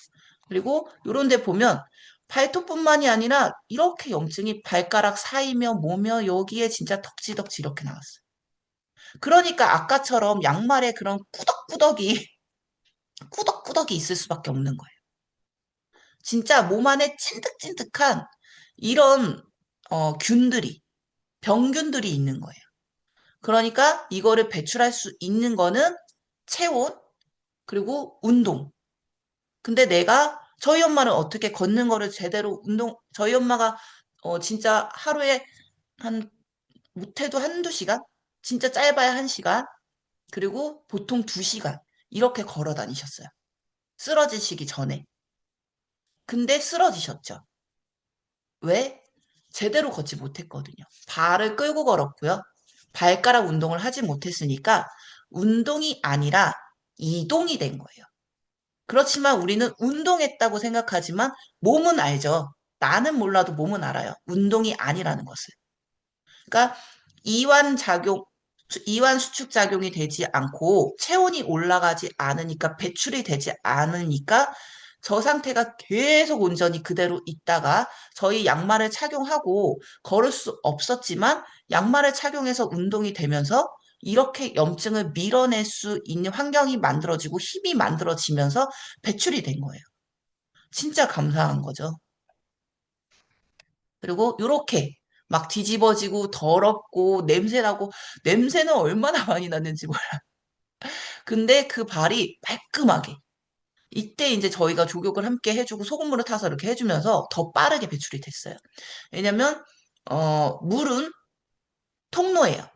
그리고 요런 데 보면 발톱뿐만이 아니라 이렇게 염증이 발가락 사이며 뭐며 여기에 진짜 덕지덕지 이렇게 나왔어요. 그러니까 아까처럼 양말에 그런 꾸덕꾸덕이 꾸덕꾸덕이 있을 수밖에 없는 거예요. 진짜 몸 안에 찐득찐득한 이런 균들이 병균들이 있는 거예요. 그러니까 이거를 배출할 수 있는 거는 체온 그리고 운동. 근데 내가 저희 엄마는 어떻게 걷는 거를 제대로 저희 엄마가 진짜 하루에 한 못해도 한두 시간? 진짜 짧아야 한 시간? 그리고 보통 두 시간 이렇게 걸어 다니셨어요. 쓰러지시기 전에. 근데 쓰러지셨죠. 왜? 제대로 걷지 못했거든요. 발을 끌고 걸었고요. 발가락 운동을 하지 못했으니까 운동이 아니라 이동이 된 거예요. 그렇지만 우리는 운동했다고 생각하지만 몸은 알죠. 나는 몰라도 몸은 알아요. 운동이 아니라는 것을. 그러니까 이완 작용, 이완 수축 작용이 되지 않고 체온이 올라가지 않으니까 배출이 되지 않으니까 저 상태가 계속 온전히 그대로 있다가 저희 양말을 착용하고 걸을 수 없었지만 양말을 착용해서 운동이 되면서 이렇게 염증을 밀어낼 수 있는 환경이 만들어지고 힘이 만들어지면서 배출이 된 거예요. 진짜 감사한 거죠. 그리고 요렇게 막 뒤집어지고 더럽고 냄새나고 냄새는 얼마나 많이 났는지 몰라. 근데 그 발이 깔끔하게 이때 이제 저희가 족욕을 함께 해주고 소금물을 타서 이렇게 해주면서 더 빠르게 배출이 됐어요. 왜냐면 물은 통로예요.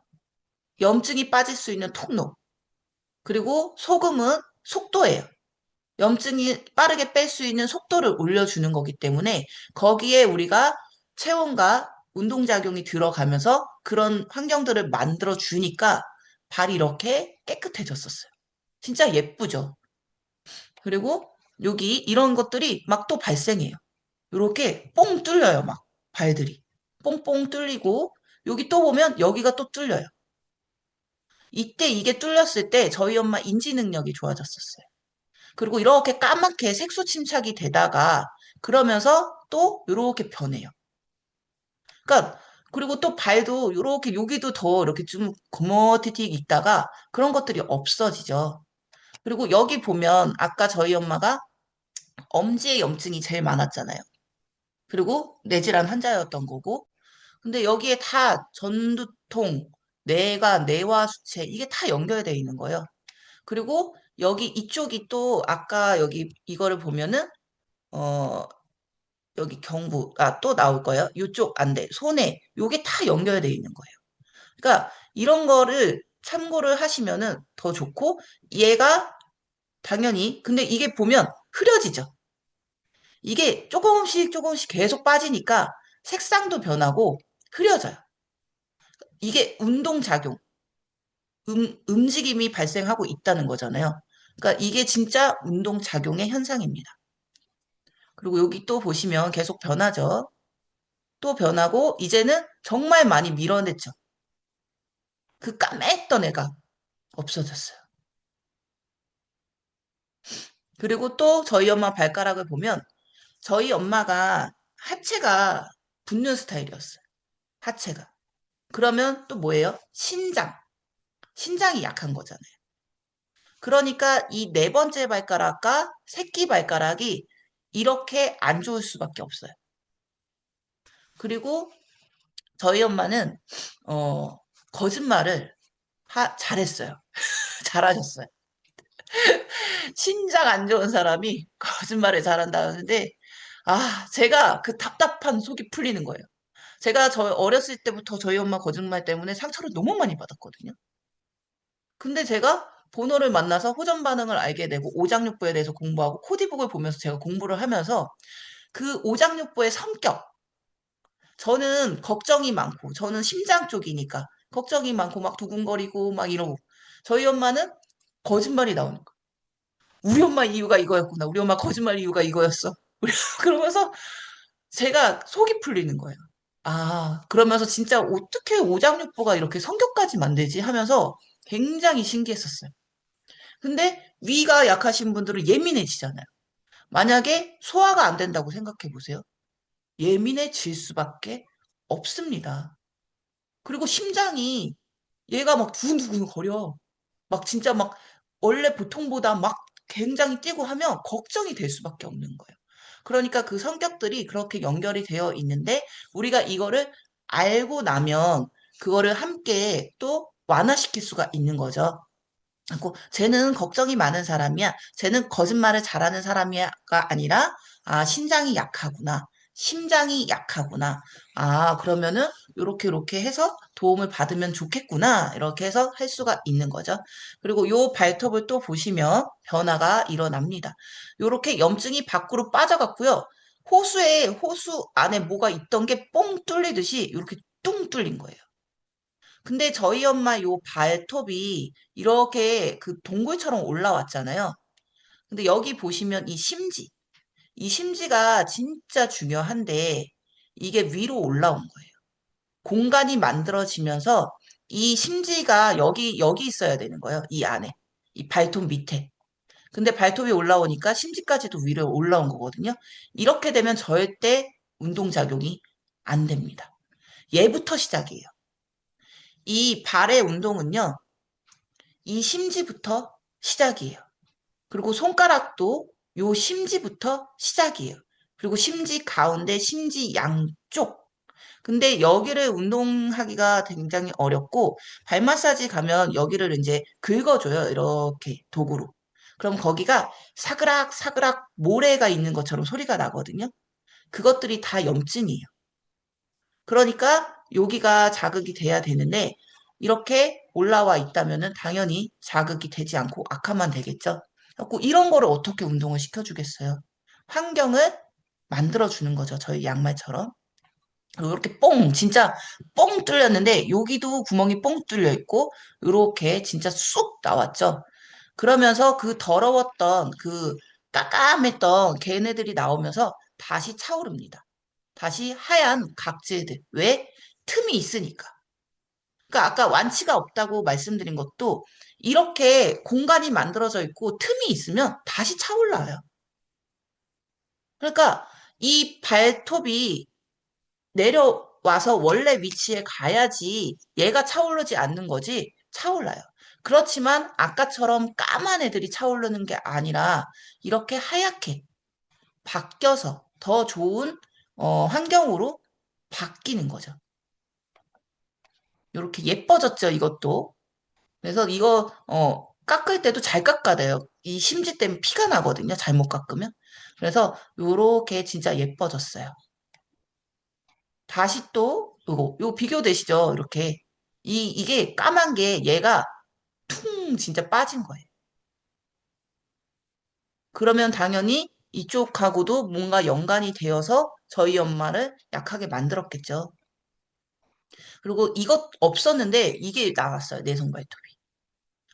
염증이 빠질 수 있는 통로. 그리고 소금은 속도예요. 염증이 빠르게 뺄 수 있는 속도를 올려주는 거기 때문에 거기에 우리가 체온과 운동작용이 들어가면서 그런 환경들을 만들어 주니까 발이 이렇게 깨끗해졌었어요. 진짜 예쁘죠? 그리고 여기 이런 것들이 막 또 발생해요. 이렇게 뽕 뚫려요, 막 발들이. 뽕뽕 뚫리고 여기 또 보면 여기가 또 뚫려요. 이때 이게 뚫렸을 때 저희 엄마 인지 능력이 좋아졌었어요. 그리고 이렇게 까맣게 색소 침착이 되다가 그러면서 또 이렇게 변해요. 그러니까 그리고 또 발도 이렇게 여기도 더 이렇게 좀 거머티틱 있다가 그런 것들이 없어지죠. 그리고 여기 보면 아까 저희 엄마가 엄지에 염증이 제일 많았잖아요. 그리고 뇌질환 환자였던 거고. 근데 여기에 다 전두통, 뇌가 뇌와 수체 이게 다 연결되어 있는 거예요. 그리고 여기 이쪽이 또 아까 여기 이거를 보면은 어 여기 경부 또 나올 거예요. 이쪽 안대, 손에 요게 다 연결되어 있는 거예요. 그러니까 이런 거를 참고를 하시면은 더 좋고 얘가 당연히 근데 이게 보면 흐려지죠. 이게 조금씩 조금씩 계속 빠지니까 색상도 변하고 흐려져요. 이게 운동작용, 움직임이 발생하고 있다는 거잖아요. 그러니까 이게 진짜 운동작용의 현상입니다. 그리고 여기 또 보시면 계속 변하죠. 또 변하고 이제는 정말 많이 밀어냈죠. 그 까맸던 애가 없어졌어요. 그리고 또 저희 엄마 발가락을 보면 저희 엄마가 하체가 붓는 스타일이었어요. 하체가. 그러면 또 뭐예요? 신장. 신장이 약한 거잖아요. 그러니까 이 네 번째 발가락과 새끼 발가락이 이렇게 안 좋을 수밖에 없어요. 그리고 저희 엄마는 어, 거짓말을 잘했어요. 잘하셨어요. 신장 안 좋은 사람이 거짓말을 잘한다는데 제가 그 답답한 속이 풀리는 거예요. 제가 어렸을 때부터 저희 엄마 거짓말 때문에 상처를 너무 많이 받았거든요. 근데 제가 번호를 만나서 호전 반응을 알게 되고 오장육부에 대해서 공부하고 코디북을 보면서 제가 공부를 하면서 그 오장육부의 성격, 저는 걱정이 많고 저는 심장 쪽이니까 걱정이 많고 막 두근거리고 막 이러고 저희 엄마는 거짓말이 나오는 거예요. 우리 엄마 이유가 이거였구나. 우리 엄마 거짓말 이유가 이거였어. 그러면서 제가 속이 풀리는 거예요. 그러면서 진짜 어떻게 오장육부가 이렇게 성격까지 만들지 하면서 굉장히 신기했었어요. 근데 위가 약하신 분들은 예민해지잖아요. 만약에 소화가 안 된다고 생각해 보세요. 예민해질 수밖에 없습니다. 그리고 심장이 얘가 막 두근두근 거려. 막 진짜 막 원래 보통보다 막 굉장히 뛰고 하면 걱정이 될 수밖에 없는 거예요. 그러니까 그 성격들이 그렇게 연결이 되어 있는데 우리가 이거를 알고 나면 그거를 함께 또 완화시킬 수가 있는 거죠. 고 쟤는 걱정이 많은 사람이야. 쟤는 거짓말을 잘하는 사람이야가 아니라 신장이 약하구나. 심장이 약하구나. 그러면은 요렇게 해서 도움을 받으면 좋겠구나. 이렇게 해서 할 수가 있는 거죠. 그리고 요 발톱을 또 보시면 변화가 일어납니다. 요렇게 염증이 밖으로 빠져갔고요. 호수 안에 뭐가 있던 게 뻥 뚫리듯이 이렇게 뚱 뚫린 거예요. 근데 저희 엄마 요 발톱이 이렇게 그 동굴처럼 올라왔잖아요. 근데 여기 보시면 이 심지가 진짜 중요한데 이게 위로 올라온 거예요. 공간이 만들어지면서 이 심지가 여기 있어야 되는 거예요. 이 안에. 이 발톱 밑에. 근데 발톱이 올라오니까 심지까지도 위로 올라온 거거든요. 이렇게 되면 절대 운동작용이 안 됩니다. 얘부터 시작이에요. 이 발의 운동은요. 이 심지부터 시작이에요. 그리고 손가락도 요 심지부터 시작이에요. 그리고 심지 가운데, 심지 양쪽. 근데 여기를 운동하기가 굉장히 어렵고, 발 마사지 가면 여기를 이제 긁어줘요. 이렇게 도구로. 그럼 거기가 사그락, 사그락 모래가 있는 것처럼 소리가 나거든요. 그것들이 다 염증이에요. 그러니까 여기가 자극이 돼야 되는데 이렇게 올라와 있다면은 당연히 자극이 되지 않고 악화만 되겠죠. 그래서 이런 거를 어떻게 운동을 시켜주겠어요? 환경을 만들어주는 거죠. 저희 양말처럼. 그리고 이렇게 진짜 뻥 뚫렸는데 여기도 구멍이 뻥 뚫려 있고 이렇게 진짜 쑥 나왔죠. 그러면서 그 더러웠던 그 까까맸던 걔네들이 나오면서 다시 차오릅니다. 다시 하얀 각질들. 왜? 틈이 있으니까. 그러니까 아까 완치가 없다고 말씀드린 것도 이렇게 공간이 만들어져 있고 틈이 있으면 다시 차올라요. 그러니까 이 발톱이 내려와서 원래 위치에 가야지 얘가 차오르지 않는 거지 차올라요. 그렇지만 아까처럼 까만 애들이 차오르는 게 아니라 이렇게 하얗게 바뀌어서 더 좋은 환경으로 바뀌는 거죠. 이렇게 예뻐졌죠, 이것도. 그래서 이거 깎을 때도 잘 깎아내요. 이 심지 때문에 피가 나거든요, 잘못 깎으면. 그래서 요렇게 진짜 예뻐졌어요. 다시 또 요거 비교되시죠? 이렇게 이게 까만 게 얘가 퉁 진짜 빠진 거예요. 그러면 당연히 이쪽하고도 뭔가 연관이 되어서 저희 엄마를 약하게 만들었겠죠. 그리고 이것 없었는데 이게 나왔어요, 내성 발톱이.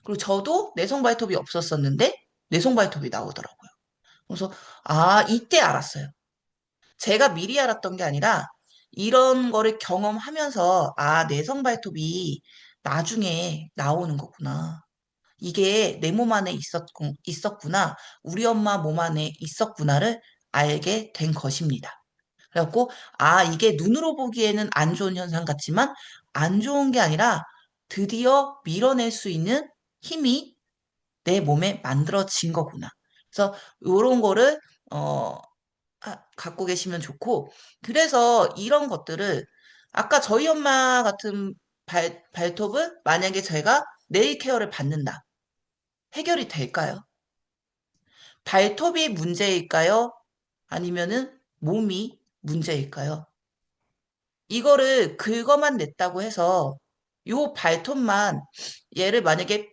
그리고 저도 내성 발톱이 없었었는데 내성 발톱이 나오더라고요. 그래서 이때 알았어요. 제가 미리 알았던 게 아니라 이런 거를 경험하면서 내성 발톱이 나중에 나오는 거구나. 이게 내 몸 안에 있었구나. 우리 엄마 몸 안에 있었구나를 알게 된 것입니다. 그래갖고 이게 눈으로 보기에는 안 좋은 현상 같지만 안 좋은 게 아니라 드디어 밀어낼 수 있는 힘이 내 몸에 만들어진 거구나. 그래서 요런 거를 어 갖고 계시면 좋고 그래서 이런 것들을 아까 저희 엄마 같은 발톱을 만약에 제가 네일 케어를 받는다. 해결이 될까요? 발톱이 문제일까요? 아니면은 몸이 문제일까요? 이거를 긁어만 냈다고 해서 요 발톱만 얘를 만약에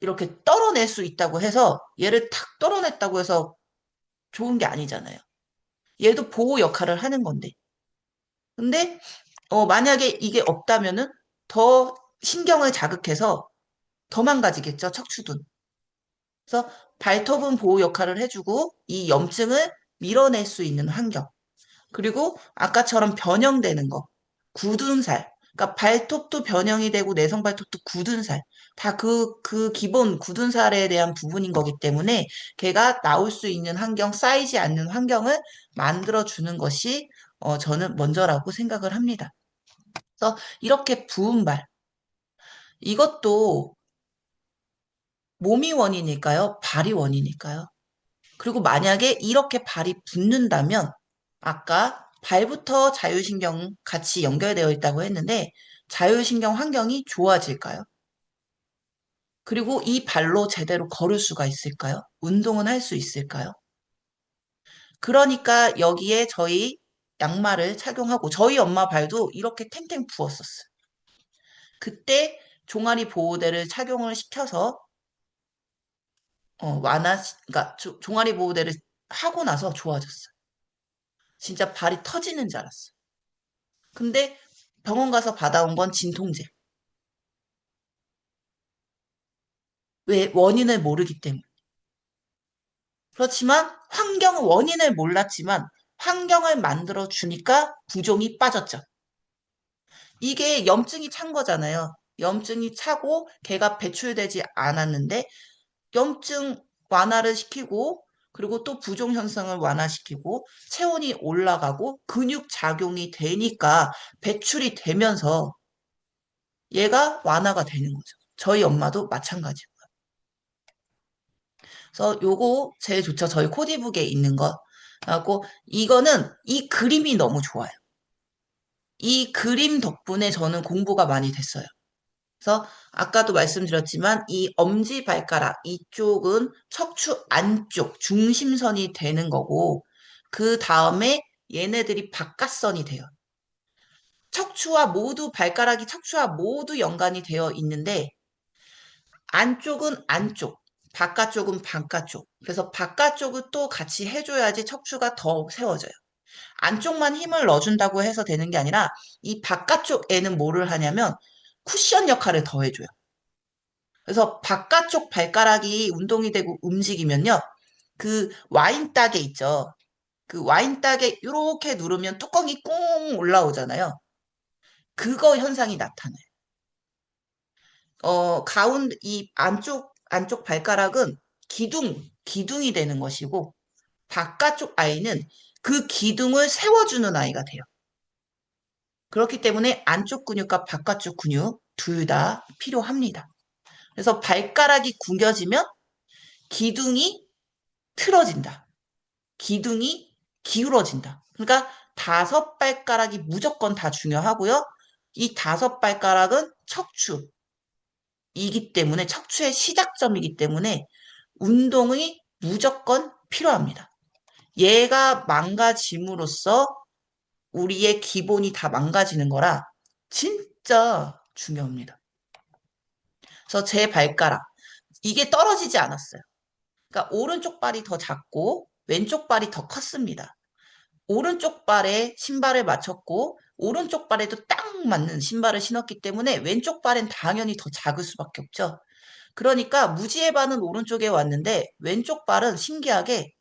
이렇게 떨어낼 수 있다고 해서 얘를 탁 떨어냈다고 해서 좋은 게 아니잖아요. 얘도 보호 역할을 하는 건데. 근데 만약에 이게 없다면은 더 신경을 자극해서 더 망가지겠죠, 척추든. 그래서 발톱은 보호 역할을 해주고 이 염증을 밀어낼 수 있는 환경. 그리고 아까처럼 변형되는 거. 굳은 살. 그러니까 발톱도 변형이 되고 내성 발톱도 굳은 살. 다 그 기본 굳은 살에 대한 부분인 거기 때문에 걔가 나올 수 있는 환경, 쌓이지 않는 환경을 만들어 주는 것이 저는 먼저라고 생각을 합니다. 그래서 이렇게 부은 발. 이것도 몸이 원인일까요? 발이 원인일까요? 그리고 만약에 이렇게 발이 붓는다면 아까 발부터 자율신경 같이 연결되어 있다고 했는데 자율신경 환경이 좋아질까요? 그리고 이 발로 제대로 걸을 수가 있을까요? 운동은 할 수 있을까요? 그러니까 여기에 저희 양말을 착용하고 저희 엄마 발도 이렇게 탱탱 부었었어요. 그때 종아리 보호대를 착용을 시켜서 그러니까 종아리 보호대를 하고 나서 좋아졌어요. 진짜 발이 터지는 줄 알았어요. 근데 병원 가서 받아온 건 진통제. 왜? 원인을 모르기 때문에. 그렇지만 원인을 몰랐지만 환경을 만들어 주니까 부종이 빠졌죠. 이게 염증이 찬 거잖아요. 염증이 차고 걔가 배출되지 않았는데 염증 완화를 시키고 그리고 또 부종 현상을 완화시키고 체온이 올라가고 근육 작용이 되니까 배출이 되면서 얘가 완화가 되는 거죠. 저희 엄마도 마찬가지고. 그래서 요거 제일 좋죠. 저희 코디북에 있는 거. 하고 이거는 이 그림이 너무 좋아요. 이 그림 덕분에 저는 공부가 많이 됐어요. 그래서 아까도 말씀드렸지만 이 엄지발가락 이쪽은 척추 안쪽 중심선이 되는 거고 그 다음에 얘네들이 바깥선이 돼요. 발가락이 척추와 모두 연관이 되어 있는데 안쪽은 안쪽, 바깥쪽은 바깥쪽. 그래서 바깥쪽을 또 같이 해줘야지 척추가 더 세워져요. 안쪽만 힘을 넣어준다고 해서 되는 게 아니라 이 바깥쪽에는 뭐를 하냐면 쿠션 역할을 더 해줘요. 그래서 바깥쪽 발가락이 운동이 되고 움직이면요. 그 와인 따개 있죠. 그 와인 따개 이렇게 누르면 뚜껑이 꽁 올라오잖아요. 그거 현상이 나타나요. 이 안쪽 발가락은 기둥이 되는 것이고, 바깥쪽 아이는 그 기둥을 세워주는 아이가 돼요. 그렇기 때문에 안쪽 근육과 바깥쪽 근육 둘 다 필요합니다. 그래서 발가락이 구겨지면 기둥이 틀어진다. 기둥이 기울어진다. 그러니까 다섯 발가락이 무조건 다 중요하고요. 이 다섯 발가락은 척추이기 때문에 척추의 시작점이기 때문에 운동이 무조건 필요합니다. 얘가 망가짐으로써 우리의 기본이 다 망가지는 거라 진짜 중요합니다. 그래서 제 발가락 이게 떨어지지 않았어요. 그러니까 오른쪽 발이 더 작고 왼쪽 발이 더 컸습니다. 오른쪽 발에 신발을 맞췄고 오른쪽 발에도 딱 맞는 신발을 신었기 때문에 왼쪽 발엔 당연히 더 작을 수밖에 없죠. 그러니까 무지의 발은 오른쪽에 왔는데 왼쪽 발은 신기하게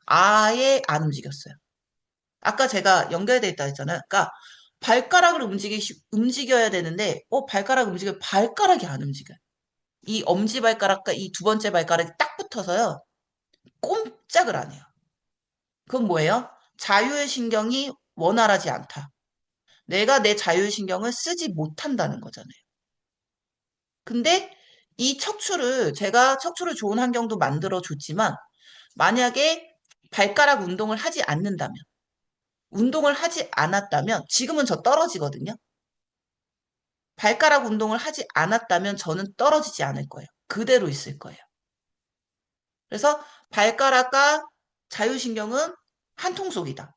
아예 안 움직였어요. 아까 제가 연결돼 있다 했잖아요. 그러니까 발가락을 움직여야 되는데 발가락 움직여 발가락이 안 움직여요. 이 엄지발가락과 이 두 번째 발가락이 딱 붙어서요. 꼼짝을 안 해요. 그건 뭐예요? 자율신경이 원활하지 않다. 내가 내 자율신경을 쓰지 못한다는 거잖아요. 근데 이 제가 척추를 좋은 환경도 만들어 줬지만, 만약에 발가락 운동을 하지 않았다면, 지금은 저 떨어지거든요. 발가락 운동을 하지 않았다면 저는 떨어지지 않을 거예요. 그대로 있을 거예요. 그래서 발가락과 자율신경은 한 통속이다.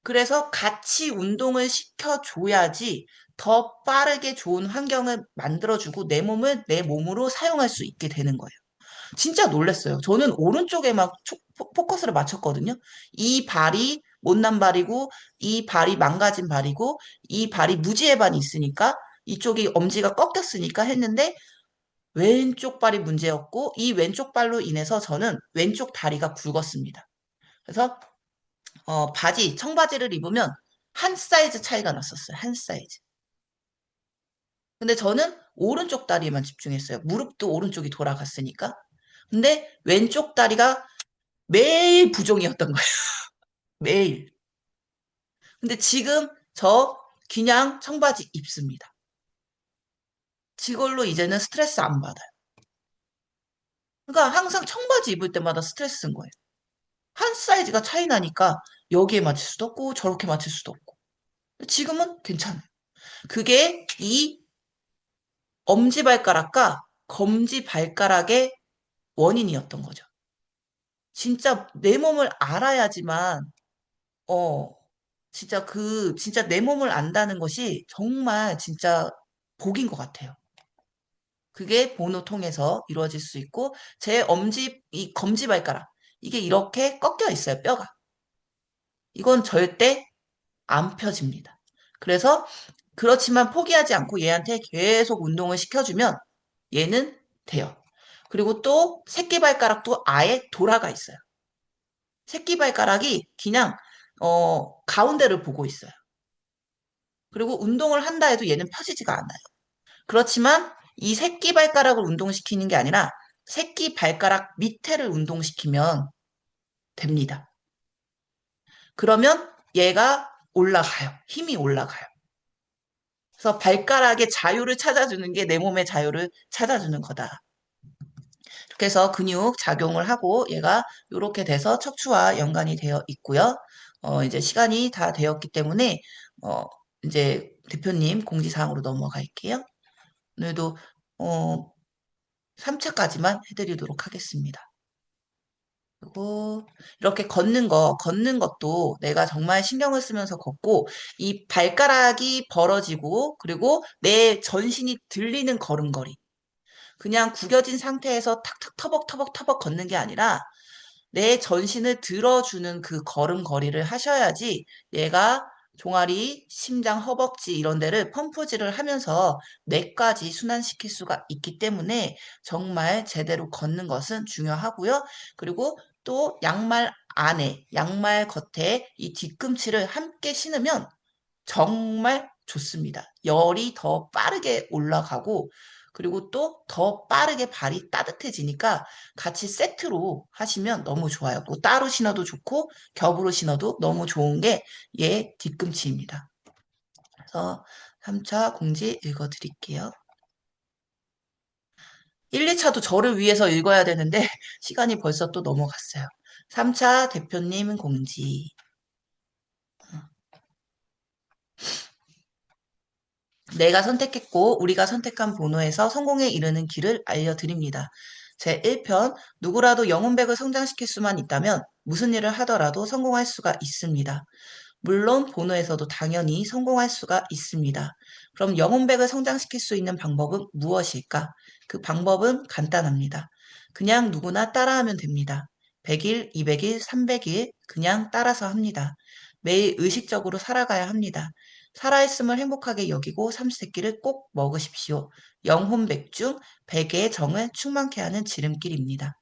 그래서 같이 운동을 시켜줘야지 더 빠르게 좋은 환경을 만들어주고 내 몸으로 사용할 수 있게 되는 거예요. 진짜 놀랐어요. 저는 오른쪽에 막 포커스를 맞췄거든요. 이 발이 못난 발이고, 이 발이 망가진 발이고, 이 발이 무지의 발이 있으니까, 이쪽이 엄지가 꺾였으니까 했는데, 왼쪽 발이 문제였고, 이 왼쪽 발로 인해서 저는 왼쪽 다리가 굵었습니다. 그래서 바지, 청바지를 입으면 한 사이즈 차이가 났었어요. 한 사이즈. 근데 저는 오른쪽 다리에만 집중했어요. 무릎도 오른쪽이 돌아갔으니까. 근데 왼쪽 다리가 매일 부종이었던 거예요. 매일. 근데 지금 저 그냥 청바지 입습니다. 이걸로 이제는 스트레스 안 받아요. 그러니까 항상 청바지 입을 때마다 스트레스인 거예요. 한 사이즈가 차이 나니까 여기에 맞출 수도 없고 저렇게 맞출 수도 없고. 지금은 괜찮아요. 그게 이 엄지발가락과 검지발가락의 원인이었던 거죠. 진짜 내 몸을 알아야지만, 어, 진짜 내 몸을 안다는 것이 정말 진짜 복인 것 같아요. 그게 보노 통해서 이루어질 수 있고, 이 검지발가락, 이게 이렇게 꺾여 있어요, 뼈가. 이건 절대 안 펴집니다. 그래서, 그렇지만 포기하지 않고 얘한테 계속 운동을 시켜주면 얘는 돼요. 그리고 또 새끼발가락도 아예 돌아가 있어요. 새끼발가락이 그냥, 가운데를 보고 있어요. 그리고 운동을 한다 해도 얘는 펴지지가 않아요. 그렇지만 이 새끼발가락을 운동시키는 게 아니라 새끼발가락 밑에를 운동시키면 됩니다. 그러면 얘가 올라가요. 힘이 올라가요. 그래서 발가락의 자유를 찾아주는 게 내 몸의 자유를 찾아주는 거다. 이렇게 해서 근육 작용을 하고 얘가 이렇게 돼서 척추와 연관이 되어 있고요. 이제 시간이 다 되었기 때문에 어, 이제 대표님 공지사항으로 넘어갈게요. 오늘도 어, 3차까지만 해드리도록 하겠습니다. 그리고 이렇게 걷는 것도 내가 정말 신경을 쓰면서 걷고 이 발가락이 벌어지고 그리고 내 전신이 들리는 걸음걸이. 그냥 구겨진 상태에서 탁탁 터벅터벅터벅 걷는 게 아니라 내 전신을 들어주는 그 걸음걸이를 하셔야지 얘가 종아리, 심장, 허벅지 이런 데를 펌프질을 하면서 뇌까지 순환시킬 수가 있기 때문에 정말 제대로 걷는 것은 중요하고요. 그리고 또 양말 겉에 이 뒤꿈치를 함께 신으면 정말 좋습니다. 열이 더 빠르게 올라가고 그리고 또 더 빠르게 발이 따뜻해지니까 같이 세트로 하시면 너무 좋아요. 뭐 따로 신어도 좋고 겹으로 신어도 너무 좋은 게 얘 뒤꿈치입니다. 그래서 3차 공지 읽어드릴게요. 1, 2차도 저를 위해서 읽어야 되는데 시간이 벌써 또 넘어갔어요. 3차 대표님 공지. 내가 선택했고 우리가 선택한 번호에서 성공에 이르는 길을 알려드립니다. 제1편 누구라도 영혼백을 성장시킬 수만 있다면 무슨 일을 하더라도 성공할 수가 있습니다. 물론 번호에서도 당연히 성공할 수가 있습니다. 그럼 영혼백을 성장시킬 수 있는 방법은 무엇일까? 그 방법은 간단합니다. 그냥 누구나 따라하면 됩니다. 100일, 200일, 300일 그냥 따라서 합니다. 매일 의식적으로 살아가야 합니다. 살아있음을 행복하게 여기고 삼시세끼를 꼭 먹으십시오. 영혼백 중 100개의 정을 충만케 하는 지름길입니다.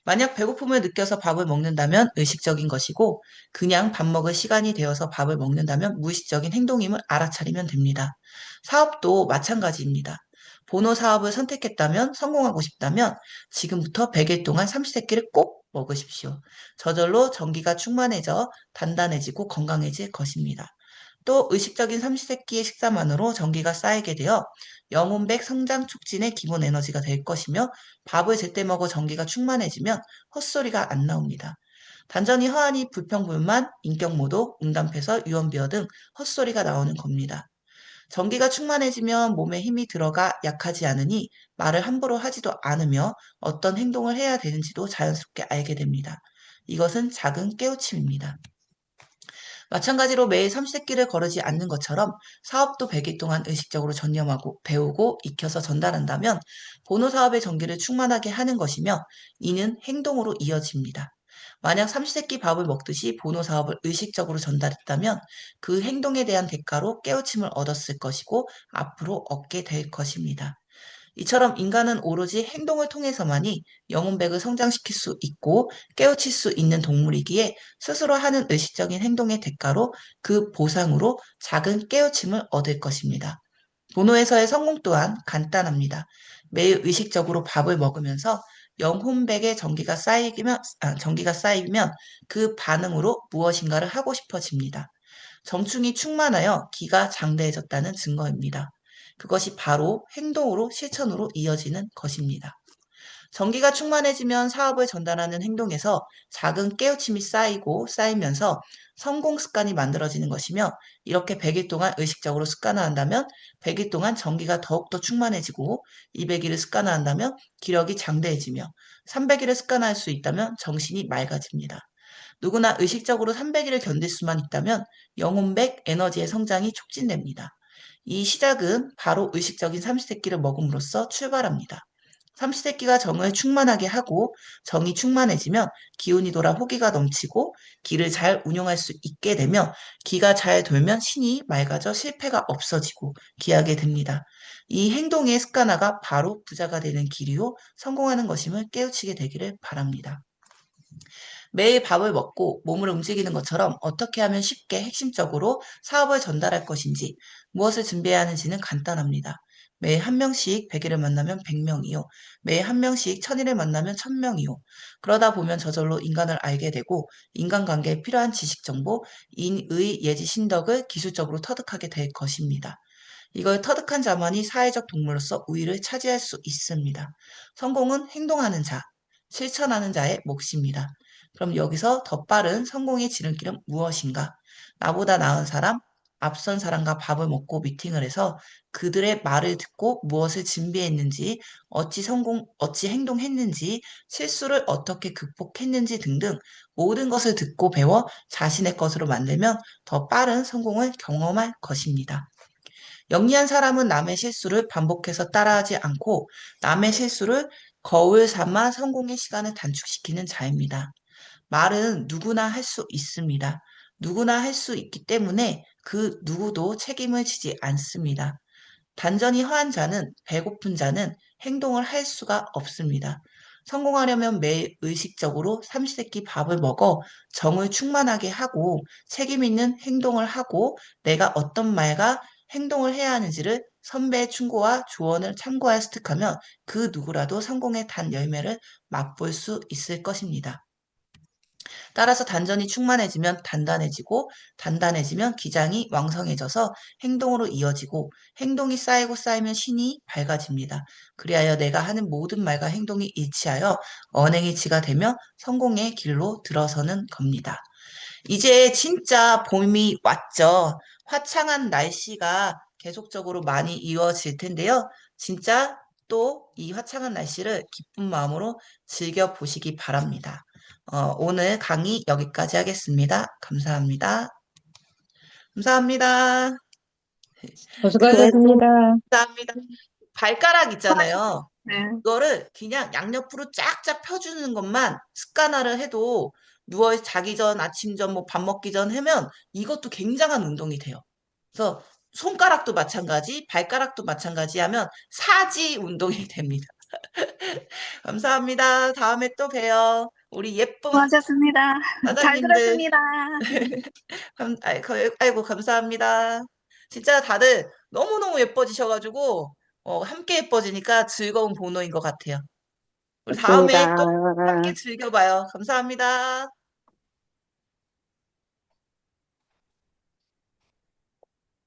만약 배고픔을 느껴서 밥을 먹는다면 의식적인 것이고 그냥 밥 먹을 시간이 되어서 밥을 먹는다면 무의식적인 행동임을 알아차리면 됩니다. 사업도 마찬가지입니다. 본호 사업을 선택했다면 성공하고 싶다면 지금부터 100일 동안 삼시세끼를 꼭 먹으십시오. 저절로 전기가 충만해져 단단해지고 건강해질 것입니다. 또 의식적인 삼시세끼의 식사만으로 전기가 쌓이게 되어 영혼백 성장 촉진의 기본 에너지가 될 것이며 밥을 제때 먹어 전기가 충만해지면 헛소리가 안 나옵니다. 단전이 허하니 불평불만, 인격모독, 응답해서 유언비어 등 헛소리가 나오는 겁니다. 전기가 충만해지면 몸에 힘이 들어가 약하지 않으니 말을 함부로 하지도 않으며 어떤 행동을 해야 되는지도 자연스럽게 알게 됩니다. 이것은 작은 깨우침입니다. 마찬가지로 매일 삼시세끼를 거르지 않는 것처럼 사업도 100일 동안 의식적으로 전념하고 배우고 익혀서 전달한다면 본호 사업의 전기를 충만하게 하는 것이며 이는 행동으로 이어집니다. 만약 삼시세끼 밥을 먹듯이 본호 사업을 의식적으로 전달했다면 그 행동에 대한 대가로 깨우침을 얻었을 것이고 앞으로 얻게 될 것입니다. 이처럼 인간은 오로지 행동을 통해서만이 영혼백을 성장시킬 수 있고 깨우칠 수 있는 동물이기에 스스로 하는 의식적인 행동의 대가로 그 보상으로 작은 깨우침을 얻을 것입니다. 보노에서의 성공 또한 간단합니다. 매일 의식적으로 밥을 먹으면서 영혼백에 전기가 쌓이면 그 반응으로 무엇인가를 하고 싶어집니다. 정충이 충만하여 기가 장대해졌다는 증거입니다. 그것이 바로 행동으로 실천으로 이어지는 것입니다. 전기가 충만해지면 사업을 전달하는 행동에서 작은 깨우침이 쌓이면서 성공 습관이 만들어지는 것이며 이렇게 100일 동안 의식적으로 습관화한다면 100일 동안 전기가 더욱더 충만해지고 200일을 습관화한다면 기력이 장대해지며 300일을 습관화할 수 있다면 정신이 맑아집니다. 누구나 의식적으로 300일을 견딜 수만 있다면 영혼백 에너지의 성장이 촉진됩니다. 이 시작은 바로 의식적인 삼시세끼를 먹음으로써 출발합니다. 삼시세끼가 정을 충만하게 하고 정이 충만해지면 기운이 돌아 호기가 넘치고 기를 잘 운용할 수 있게 되며 기가 잘 돌면 신이 맑아져 실패가 없어지고 기하게 됩니다. 이 행동의 습관화가 바로 부자가 되는 길이요 성공하는 것임을 깨우치게 되기를 바랍니다. 매일 밥을 먹고 몸을 움직이는 것처럼 어떻게 하면 쉽게 핵심적으로 사업을 전달할 것인지, 무엇을 준비해야 하는지는 간단합니다. 매일 한 명씩 100일을 만나면 100명이요. 매일 한 명씩 1000일을 만나면 1000명이요. 그러다 보면 저절로 인간을 알게 되고 인간관계에 필요한 지식 정보, 인의 예지 신덕을 기술적으로 터득하게 될 것입니다. 이걸 터득한 자만이 사회적 동물로서 우위를 차지할 수 있습니다. 성공은 행동하는 자, 실천하는 자의 몫입니다. 그럼 여기서 더 빠른 성공의 지름길은 무엇인가? 나보다 나은 사람, 앞선 사람과 밥을 먹고 미팅을 해서 그들의 말을 듣고 무엇을 준비했는지, 어찌 행동했는지, 실수를 어떻게 극복했는지 등등 모든 것을 듣고 배워 자신의 것으로 만들면 더 빠른 성공을 경험할 것입니다. 영리한 사람은 남의 실수를 반복해서 따라하지 않고 남의 실수를 거울 삼아 성공의 시간을 단축시키는 자입니다. 말은 누구나 할 수 있습니다. 누구나 할 수 있기 때문에 그 누구도 책임을 지지 않습니다. 단전이 허한 자는, 배고픈 자는 행동을 할 수가 없습니다. 성공하려면 매일 의식적으로 삼시세끼 밥을 먹어 정을 충만하게 하고 책임 있는 행동을 하고 내가 어떤 말과 행동을 해야 하는지를 선배의 충고와 조언을 참고하여 습득하면 그 누구라도 성공의 단 열매를 맛볼 수 있을 것입니다. 따라서 단전이 충만해지면 단단해지고 단단해지면 기장이 왕성해져서 행동으로 이어지고 행동이 쌓이고 쌓이면 신이 밝아집니다. 그리하여 내가 하는 모든 말과 행동이 일치하여 언행이 지가 되며 성공의 길로 들어서는 겁니다. 이제 진짜 봄이 왔죠. 화창한 날씨가 계속적으로 많이 이어질 텐데요. 진짜 또 이 화창한 날씨를 기쁜 마음으로 즐겨보시기 바랍니다. 오늘 강의 여기까지 하겠습니다. 감사합니다. 감사합니다. 그, 수고하셨습니다. 감사합니다. 발가락 수고하셨습니다. 있잖아요. 네. 이거를 그냥 양옆으로 쫙쫙 펴주는 것만 습관화를 해도 누워 자기 전, 아침 전, 뭐 밥 먹기 전 하면 이것도 굉장한 운동이 돼요. 그래서 손가락도 마찬가지, 발가락도 마찬가지 하면 사지 운동이 됩니다. 감사합니다. 다음에 또 봬요. 우리 예쁜 수고하셨습니다. 잘 사장님들. 들었습니다. 아이고, 감사합니다. 진짜 다들 너무너무 예뻐지셔가지고, 함께 예뻐지니까 즐거운 보노인 것 같아요. 우리 다음에 또 함께 맞습니다. 즐겨봐요. 감사합니다.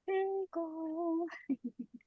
최고.